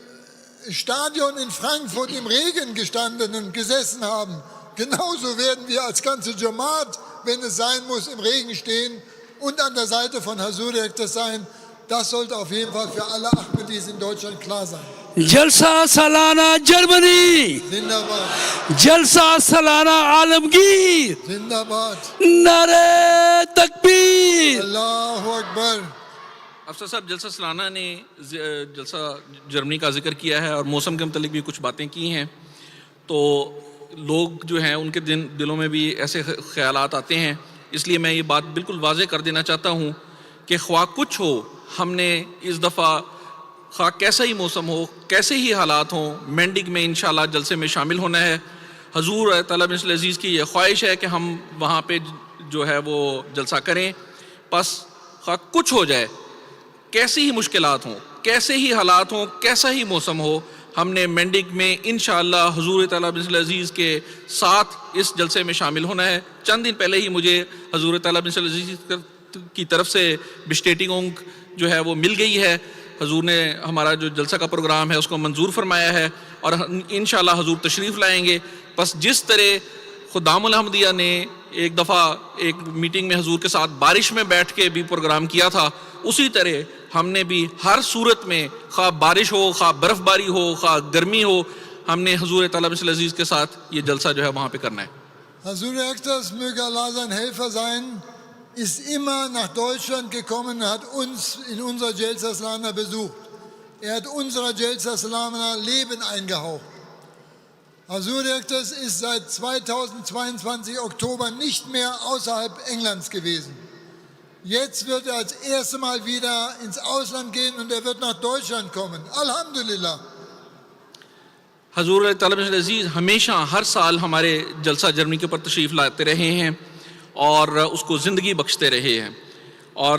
Stadion in Frankfurt im Regen gestanden und gesessen haben, genauso werden wir als ganze Jamaat, wenn es sein muss, im Regen stehen und an der Seite von Hasur sein. Das sollte auf jeden Fall für alle Ahmadis in Deutschland klar sein. جلسہ سالانہ Germany, Zindabad, جلسہ سالانہ عالمگیر، Zindabad, نعرہ تکبیر. Allahu Akbar. افسر صاحب، جلسہ سالانہ نے جلسہ جرمنی کا ذکر کیا ہے اور موسم کے متعلق بھی کچھ باتیں کی ہیں، تو لوگ جو ہیں ان کے دلوں میں بھی ایسے خیالات آتے ہیں. اس لیے میں یہ بات بالکل واضح کر دینا چاہتا ہوں کہ خواہ کچھ ہو، ہم نے اس دفعہ خواہ کیسا ہی موسم ہو، کیسے ہی حالات ہوں، مینڈگ میں انشاءاللہ جلسے میں شامل ہونا ہے. حضور تعالیٰ بن عزیز کی یہ خواہش ہے کہ ہم وہاں پہ جو ہے وہ جلسہ کریں. بس خواہ کچھ ہو جائے، کیسی ہی مشکلات ہوں، کیسے ہی حالات ہوں، کیسا ہی موسم ہو، ہم نے مینڈگ میں انشاءاللہ حضور تعالیٰ بن عزیز کے ساتھ اس جلسے میں شامل ہونا ہے. چند دن پہلے ہی مجھے حضور تعالیٰ بن عزیز کی طرف سے بسٹیٹنگ جو ہے وہ مل گئی ہے. حضور نے ہمارا جو جلسہ کا پروگرام ہے اس کو منظور فرمایا ہے اور انشاءاللہ حضور تشریف لائیں گے. بس جس طرح خدام الحمدیہ نے ایک دفعہ ایک میٹنگ میں حضور کے ساتھ بارش میں بیٹھ کے بھی پروگرام کیا تھا، اسی طرح ہم نے بھی ہر صورت میں، خواہ بارش ہو، خواہ برف باری ہو، خواہ گرمی ہو، ہم نے حضور تعالیٰ بن عزیز کے ساتھ یہ جلسہ جو ہے وہاں پہ کرنا ہے. Hasur Ektas, möge Allah sein Helfer sein, ist immer nach Deutschland gekommen und hat uns in unserer Jalsa Salana besucht. Er hat unserer Jalsa Salana Leben eingehaucht. Hasur Ektas ist seit 2022 Oktober nicht mehr außerhalb Englands gewesen. Jetzt wird er als erstes Mal wieder ins Ausland gehen und er wird nach Deutschland kommen. Alhamdulillah. حضور تعالیٰ بن عزیز ہمیشہ ہر سال ہمارے جلسہ جرمنی کے اوپر تشریف لاتے رہے ہیں اور اس کو زندگی بخشتے رہے ہیں. اور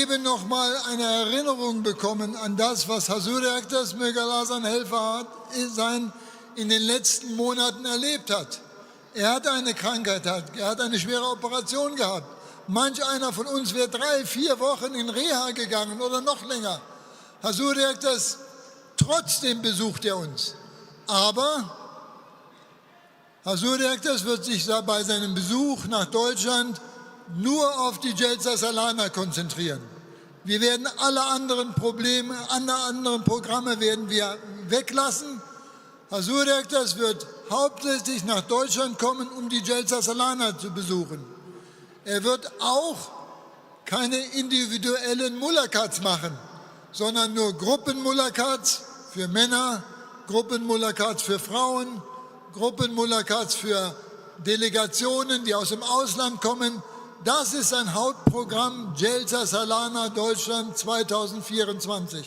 eben noch mal eine Erinnerung bekommen an das, was Hazur Ektas, möge Allah sein Helfer sein, in den letzten Monaten erlebt hat. Er hat eine Krankheit, er hat eine schwere Operation gehabt. Manch einer von uns wäre 3-4 Wochen in Reha gegangen oder noch länger. Hazur Ektas, trotzdem besucht er uns. Aber Hazur Ektas wird sich bei seinem Besuch nach Deutschland nur auf die Jalsa Salana konzentrieren. Wir werden alle anderen Probleme, alle anderen Programme werden wir weglassen. Hazur Ektas wird hauptsächlich nach Deutschland kommen, um die Jalsa Salana zu besuchen. Er wird auch keine individuellen Mulakats machen, sondern nur Gruppenmulakats für Männer, Gruppenmulakats für Frauen, Gruppenmulakats für Delegationen, die aus dem Ausland kommen. Das ist ein Hauptprogramm Jalsa Salana Deutschland 2024.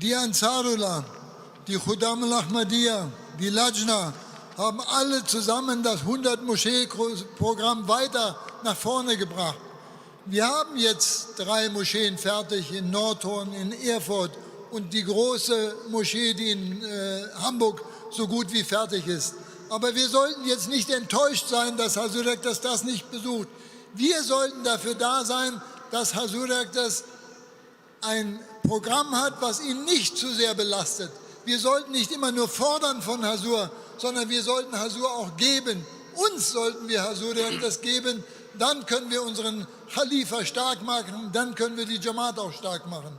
Die Ansarullah, die Khuddam al-Ahmadiyya, die Lajna haben alle zusammen das 100-Moschee-Programm weiter nach vorne gebracht. Wir haben jetzt 3 Moscheen fertig in Nordhorn, in Erfurt und die große Moschee, die in Hamburg so gut wie fertig ist. Aber wir sollten jetzt nicht enttäuscht sein, dass Hazur Ektas das nicht besucht. Wir sollten dafür da sein, dass Hazur Ektas ein Programm hat, was ihn nicht zu sehr belastet. Wir sollten nicht immer nur fordern von Hazur, sondern wir sollten Hazur auch geben. Uns sollten wir Hazur Ektas geben, dann können wir unseren Khalifa stark machen, dann können wir die Jamaat auch stark machen.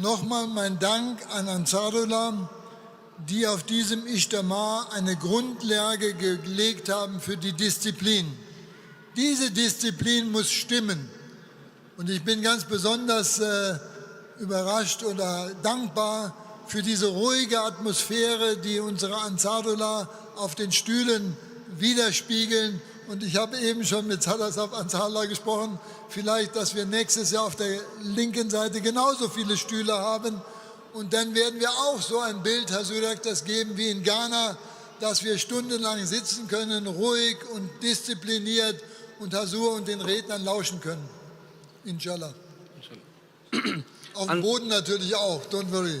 Nochmal mein Dank an Ansarullah, die auf diesem Ijtima eine Grundlage gelegt haben für die Disziplin. Diese Disziplin muss stimmen. Und ich bin ganz besonders überrascht oder dankbar für diese ruhige Atmosphäre, die unsere Ansarullah auf den Stühlen widerspiegeln. Und ich habe eben schon mit Sadasaf Ansarullah gesprochen, vielleicht, dass wir nächstes Jahr auf der linken Seite genauso viele Stühle haben. Und dann werden wir auch so ein Bild, Hazur Ektas, geben wie in Ghana, dass wir stundenlang sitzen können, ruhig und diszipliniert und Hazur und den Rednern lauschen können. Inshallah. Auf dem Boden natürlich auch, don't worry.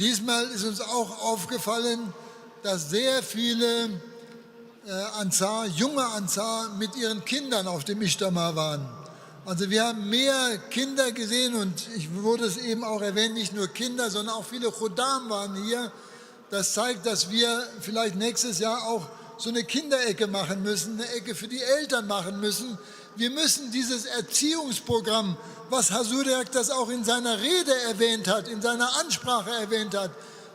Diesmal ist uns auch aufgefallen, dass sehr viele Ansar, junge Ansar mit ihren Kindern auf dem Ijtima waren. Also wir haben mehr Kinder gesehen und ich wurde es eben auch erwähnt, nicht nur Kinder, sondern auch viele Khuddam waren hier. Das zeigt, dass wir vielleicht nächstes Jahr auch so eine Kinderecke machen müssen, eine Ecke für die Eltern machen müssen. Wir müssen dieses Erziehungsprogramm, was Hasurek das auch in seiner Rede erwähnt hat, in seiner Ansprache erwähnt hat,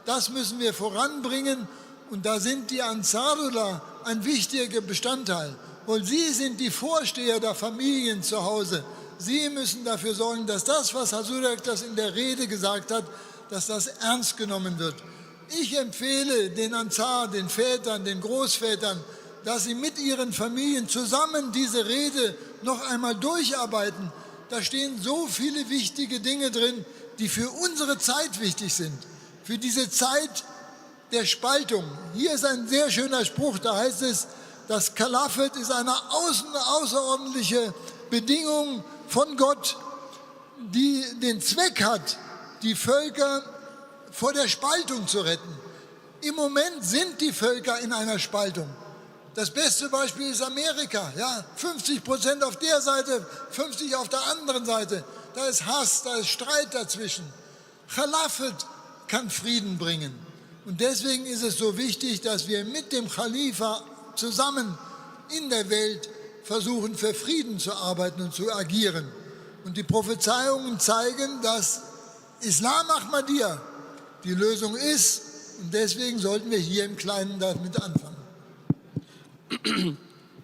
das müssen wir voranbringen. Und da sind die Ansarullah ein wichtiger Bestandteil. Weil sie sind die Vorsteher der Familien zu Hause. Sie müssen dafür sorgen, dass das, was Hasurek das in der Rede gesagt hat, dass das ernst genommen wird. Ich empfehle den Ansar, den Vätern, den Großvätern, dass sie mit ihren Familien zusammen diese Rede noch einmal durcharbeiten. Da stehen so viele wichtige Dinge drin, die für unsere Zeit wichtig sind. Für diese Zeit der Spaltung. Hier ist ein sehr schöner Spruch, da heißt es, das Kalafat ist eine außerordentliche Bedingung von Gott, die den Zweck hat, die Völker vor der Spaltung zu retten. Im Moment sind die Völker in einer Spaltung. Das beste Beispiel ist Amerika. Ja, 50% auf der Seite, 50% auf der anderen Seite. Da ist Hass, da ist Streit dazwischen. Kalafat kann Frieden bringen. Und deswegen ist es so wichtig, dass wir mit dem Khalifa zusammen in der Welt versuchen, für Frieden zu arbeiten und zu agieren. Und die Prophezeiungen zeigen, dass Islam Ahmadiyya die Lösung ist. Und deswegen sollten wir hier im Kleinen damit anfangen.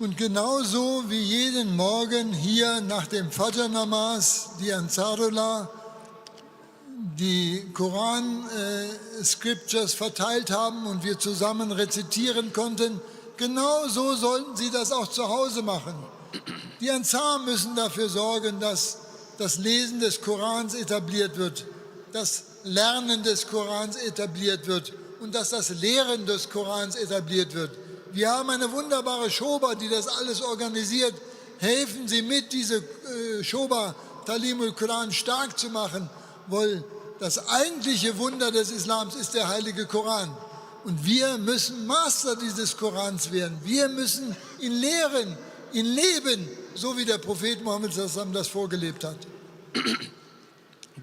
Und genauso wie jeden Morgen hier nach dem Fajr-Namaz die Ansarullah die Koran-Scriptures verteilt haben und wir zusammen rezitieren konnten, genauso sollten sie das auch zu Hause machen. Die Ansar müssen dafür sorgen, dass das Lesen des Korans etabliert wird, das Lernen des Korans etabliert wird und dass das Lehren des Korans etabliert wird. Wir haben eine wunderbare Shoba, die das alles organisiert. Helfen Sie mit, diese Shoba Talimul Koran stark zu machen, weil das eigentliche Wunder des Islams ist der heilige Koran. Und wir müssen Master dieses Korans werden. Wir müssen ihn lehren, ihn leben, so wie der Prophet Muhammad das vorgelebt hat.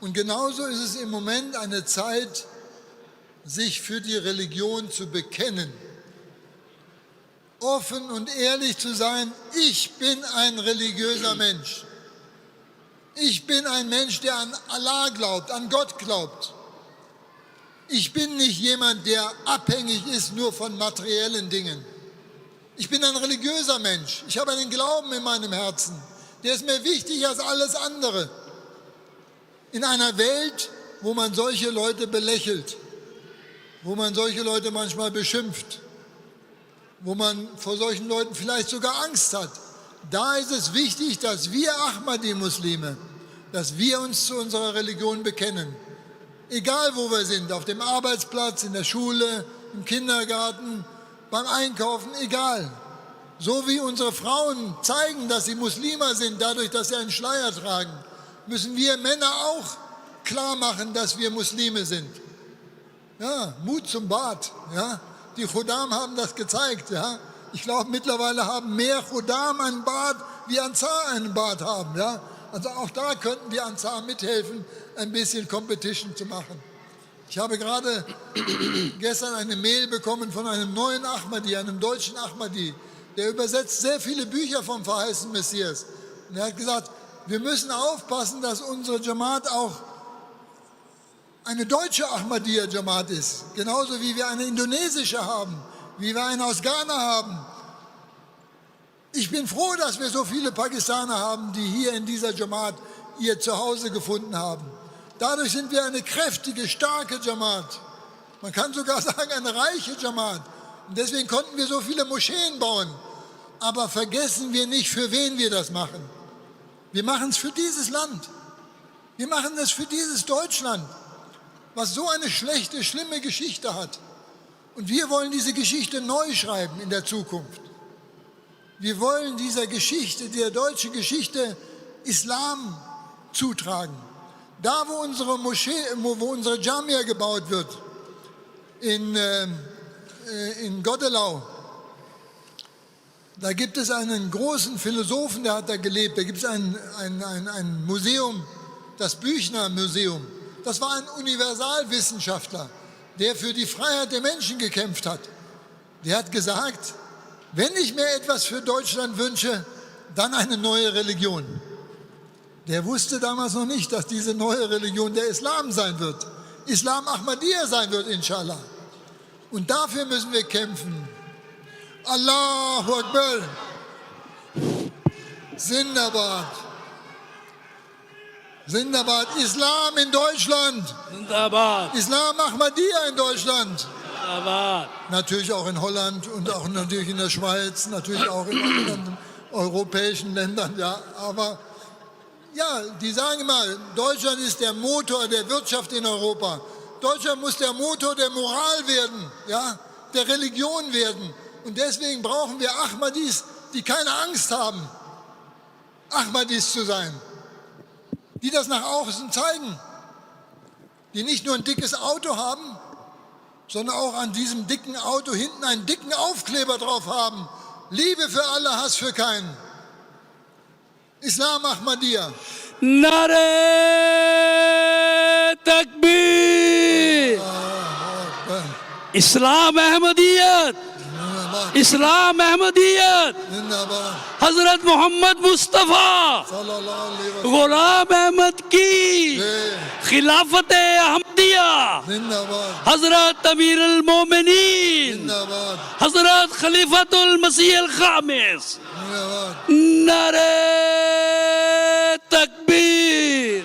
Und genauso ist es im Moment eine Zeit, sich für die Religion zu bekennen. Offen und ehrlich zu sein, ich bin ein religiöser Mensch. Ich bin ein Mensch, der an Allah glaubt, an Gott glaubt. Ich bin nicht jemand, der abhängig ist nur von materiellen Dingen. Ich bin ein religiöser Mensch. Ich habe einen Glauben in meinem Herzen. Der ist mir wichtig als alles andere. In einer Welt, wo man solche Leute belächelt, wo man solche Leute manchmal beschimpft, wo man vor solchen Leuten vielleicht sogar Angst hat, da ist es wichtig, dass wir Ahmadi-Muslime, dass wir uns zu unserer Religion bekennen. Egal wo wir sind, auf dem Arbeitsplatz, in der Schule, im Kindergarten, beim Einkaufen, egal. So wie unsere Frauen zeigen, dass sie Muslime sind, dadurch, dass sie einen Schleier tragen, müssen wir Männer auch klar machen, dass wir Muslime sind. Ja, Mut zum Bad. Ja. Die Khuddam haben das gezeigt. Ja. Ich glaube, mittlerweile haben mehr Khuddam einen Bart, wie Ansar einen Bart haben. Ja. Also auch da könnten die Ansar mithelfen, ein bisschen Competition zu machen. Ich habe gerade gestern eine Mail bekommen von einem neuen Ahmadi, einem deutschen Ahmadi, der übersetzt sehr viele Bücher vom verheißenen Messias. Und er hat gesagt, wir müssen aufpassen, dass unsere Jamaat auch eine deutsche Ahmadiyya-Jamaat ist. Genauso wie wir eine indonesische haben, wie wir eine aus Ghana haben. Ich bin froh, dass wir so viele Pakistaner haben, die hier in dieser Jamaat ihr Zuhause gefunden haben. Dadurch sind wir eine kräftige, starke Jamaat. Man kann sogar sagen, eine reiche Jamaat. Und deswegen konnten wir so viele Moscheen bauen. Aber vergessen wir nicht, für wen wir das machen. Wir machen es für dieses Land. Wir machen es für dieses Deutschland, was so eine schlechte, schlimme Geschichte hat. Und wir wollen diese Geschichte neu schreiben in der Zukunft. Wir wollen dieser Geschichte, der deutschen Geschichte, Islam zutragen. Da, wo unsere Moschee, wo unsere Jamia gebaut wird, in Goddelau, da gibt es einen großen Philosophen, der hat da gelebt. Da gibt es ein Museum, das Büchner-Museum. Das war ein Universalwissenschaftler, der für die Freiheit der Menschen gekämpft hat. Der hat gesagt, wenn ich mir etwas für Deutschland wünsche, dann eine neue Religion. Der wusste damals noch nicht, dass diese neue Religion der Islam sein wird. Islam Ahmadiyya sein wird, inshallah. Und dafür müssen wir kämpfen. Allahu Akbar. Zindabad. Zindabad. Islam in Deutschland. Zindabad. Islam Ahmadiyya in Deutschland. Zindabad. Natürlich auch in Holland und auch natürlich in der Schweiz, natürlich auch in anderen europäischen Ländern, ja. Aber ja, die sagen immer, Deutschland ist der Motor der Wirtschaft in Europa. Deutschland muss der Motor der Moral werden, ja, der Religion werden. Und deswegen brauchen wir Ahmadis, die keine Angst haben, Ahmadis zu sein. Die das nach außen zeigen. Die nicht nur ein dickes Auto haben, sondern auch an diesem dicken Auto hinten einen dicken Aufkleber drauf haben. Liebe für alle, Hass für keinen. Islam Ahmadiyya. Nare Takbir. Islam Ahmadiyyat. Islam Ahmadiyyat. Hazrat Muhammad Mustafa Ghulam Ahmad ki Khilafat Ahmadiyya. Hazrat Amir al-Mu'minin Hazrat Khalifatul Masih al-Khamis. Nare Takbir.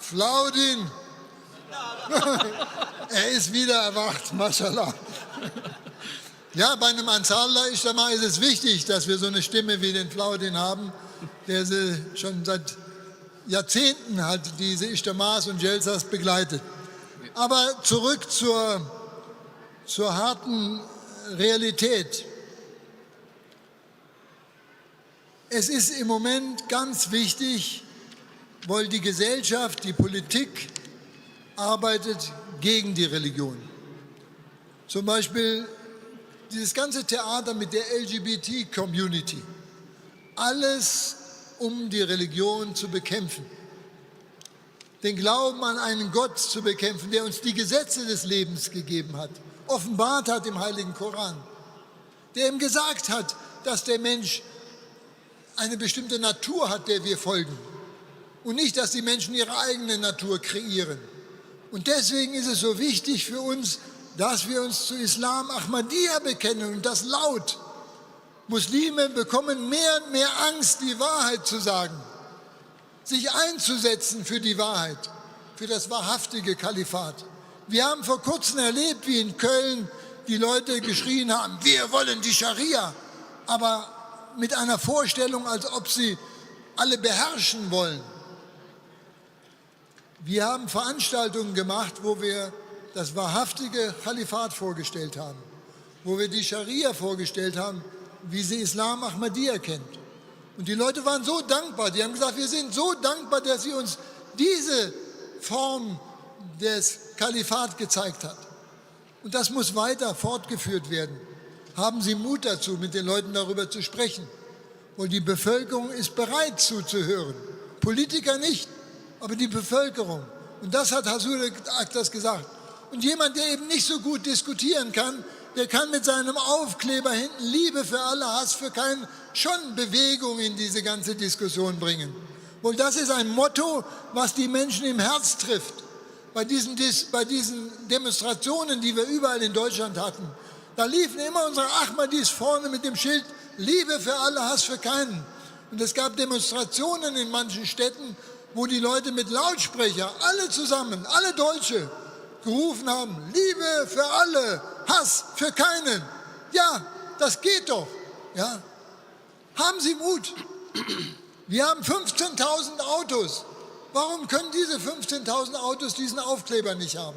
Flaudin. Er ist wieder erwacht, mashallah. Ja, bei einem Ansarullah-Ijtima ist es wichtig, dass wir so eine Stimme wie den Flaudin haben, der sie schon seit Jahrzehnten hat, diese Ijtimas und Jelsas begleitet. Aber zurück zur harten Realität. Es ist im Moment ganz wichtig, weil die Gesellschaft, die Politik arbeitet gegen die Religion. Zum Beispiel dieses ganze Theater mit der LGBT-Community. Alles, um die Religion zu bekämpfen. Den Glauben an einen Gott zu bekämpfen, der uns die Gesetze des Lebens gegeben hat, offenbart hat im Heiligen Koran. Der ihm gesagt hat, dass der Mensch eine bestimmte Natur hat, der wir folgen. Und nicht, dass die Menschen ihre eigene Natur kreieren. Und deswegen ist es so wichtig für uns, dass wir uns zu Islam Ahmadiyya bekennen und das laut. Muslime bekommen mehr und mehr Angst, die Wahrheit zu sagen, sich einzusetzen für die Wahrheit, für das wahrhaftige Kalifat. Wir haben vor kurzem erlebt, wie in Köln die Leute geschrien haben, wir wollen die Scharia, aber mit einer Vorstellung, als ob sie alle beherrschen wollen. Wir haben Veranstaltungen gemacht, wo wir das wahrhaftige Kalifat vorgestellt haben, wo wir die Scharia vorgestellt haben, wie sie Islam Ahmadiyya kennt. Und die Leute waren so dankbar, die haben gesagt, wir sind so dankbar, dass sie uns diese Form des Kalifat gezeigt hat. Und das muss weiter fortgeführt werden. Haben Sie Mut dazu, mit den Leuten darüber zu sprechen. Und die Bevölkerung ist bereit zuzuhören. Politiker nicht, aber die Bevölkerung. Und das hat Hazur Akhtas gesagt. Und jemand, der eben nicht so gut diskutieren kann, der kann mit seinem Aufkleber hinten Liebe für alle, Hass für keinen schon Bewegung in diese ganze Diskussion bringen. Und das ist ein Motto, was die Menschen im Herz trifft. Bei diesen Demonstrationen, die wir überall in Deutschland hatten, da liefen immer unsere Ahmadis vorne mit dem Schild Liebe für alle, Hass für keinen. Und es gab Demonstrationen in manchen Städten, wo die Leute mit Lautsprecher, alle zusammen, alle Deutsche, gerufen haben, Liebe für alle, Hass für keinen. Ja, das geht doch. Ja. Haben Sie Mut. Wir haben 15.000 Autos. Warum können diese 15.000 Autos diesen Aufkleber nicht haben?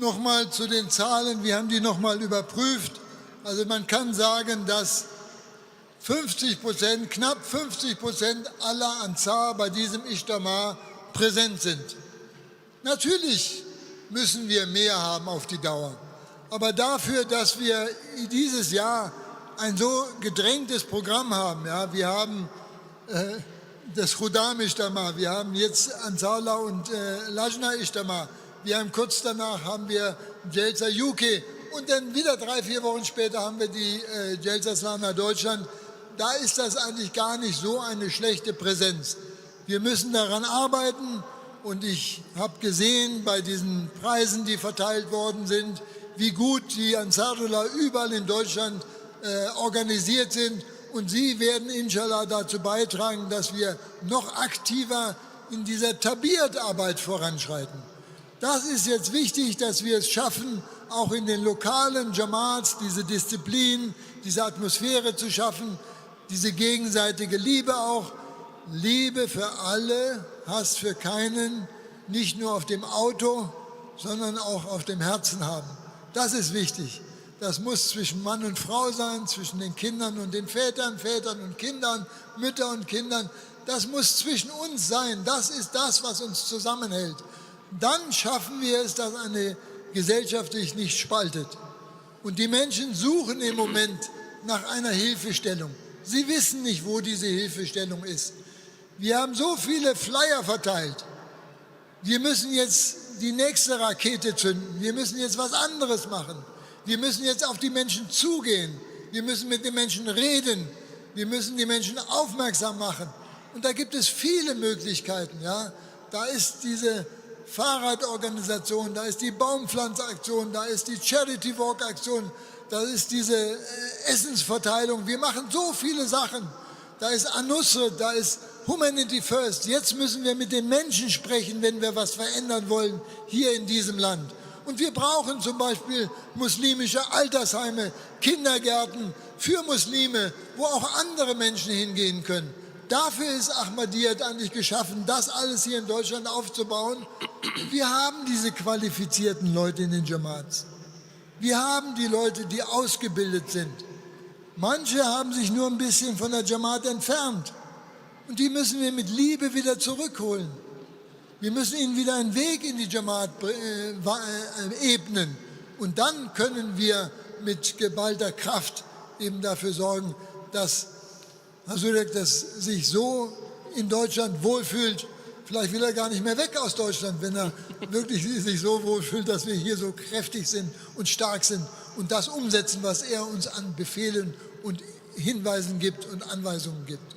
Nochmal zu den Zahlen, wir haben die nochmal überprüft. Also man kann sagen, dass 50%, knapp 50% aller Ansar bei diesem Ijtima präsent sind. Natürlich müssen wir mehr haben auf die Dauer. Aber dafür, dass wir dieses Jahr ein so gedrängtes Programm haben, ja, wir haben das Khudam Ijtima, wir haben jetzt Ansarullah und Lajna Ijtima, Kurz danach haben wir Jalsa UK und dann wieder 3-4 Wochen später haben wir die Jalsa Salana Deutschland. Da ist das eigentlich gar nicht so eine schlechte Präsenz. Wir müssen daran arbeiten und ich habe gesehen bei diesen Preisen, die verteilt worden sind, wie gut die Ansarullah überall in Deutschland organisiert sind und sie werden inshallah dazu beitragen, dass wir noch aktiver in dieser Tabiyat-Arbeit voranschreiten. Das ist jetzt wichtig, dass wir es schaffen, auch in den lokalen Jamaats diese Disziplin, diese Atmosphäre zu schaffen, diese gegenseitige Liebe auch. Liebe für alle, Hass für keinen, nicht nur auf dem Auto, sondern auch auf dem Herzen haben. Das ist wichtig. Das muss zwischen Mann und Frau sein, zwischen den Kindern und den Vätern, Vätern und Kindern, Mütter und Kindern. Das muss zwischen uns sein. Das ist das, was uns zusammenhält. Dann schaffen wir es, dass eine Gesellschaft sich nicht spaltet. Und die Menschen suchen im Moment nach einer Hilfestellung. Sie wissen nicht, wo diese Hilfestellung ist. Wir haben so viele Flyer verteilt. Wir müssen jetzt die nächste Rakete zünden. Wir müssen jetzt was anderes machen. Wir müssen jetzt auf die Menschen zugehen. Wir müssen mit den Menschen reden. Wir müssen die Menschen aufmerksam machen. Und da gibt es viele Möglichkeiten. Ja? Da ist diese Fahrradorganisation, da ist die Baumpflanzaktion, da ist die Charity Walk Aktion, da ist diese Essensverteilung. Wir machen so viele Sachen. Da ist An-Nusra, da ist Humanity First. Jetzt müssen wir mit den Menschen sprechen, wenn wir was verändern wollen hier in diesem Land. Und wir brauchen zum Beispiel muslimische Altersheime, Kindergärten für Muslime, wo auch andere Menschen hingehen können. Dafür ist Ahmadiyyat eigentlich geschaffen, das alles hier in Deutschland aufzubauen. Wir haben diese qualifizierten Leute in den Jamaats. Wir haben die Leute, die ausgebildet sind. Manche haben sich nur ein bisschen von der Jamaat entfernt. Und die müssen wir mit Liebe wieder zurückholen. Wir müssen ihnen wieder einen Weg in die Jamaat ebnen. Und dann können wir mit geballter Kraft eben dafür sorgen, dass Hasurek sich so in Deutschland wohlfühlt. Vielleicht will er gar nicht mehr weg aus Deutschland, wenn er wirklich sich so wohlfühlt, dass wir hier so kräftig sind und stark sind und das umsetzen, was er uns an Befehlen und Hinweisen gibt und Anweisungen gibt.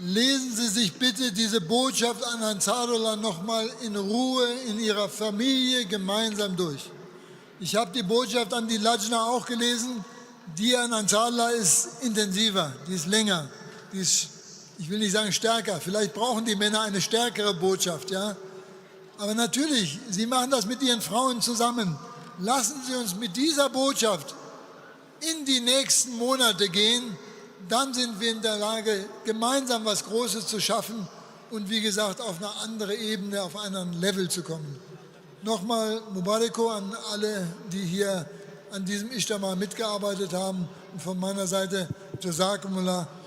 lesen Sie sich bitte diese Botschaft an Ansarullah nochmal in Ruhe in Ihrer Familie gemeinsam durch. Ich habe die Botschaft an die Lajna auch gelesen. Die an Ansarallah ist intensiver, die ist länger, die ist, ich will nicht sagen stärker, vielleicht brauchen die Männer eine stärkere Botschaft, ja. Aber natürlich, sie machen das mit ihren Frauen zusammen. Lassen Sie uns mit dieser Botschaft in die nächsten Monate gehen, dann sind wir in der Lage, gemeinsam was Großes zu schaffen und wie gesagt auf eine andere Ebene, auf einen anderen Level zu kommen. Nochmal Mubareko an alle, die hier an diesem Ijtima mitgearbeitet haben und von meiner Seite Jazakumullah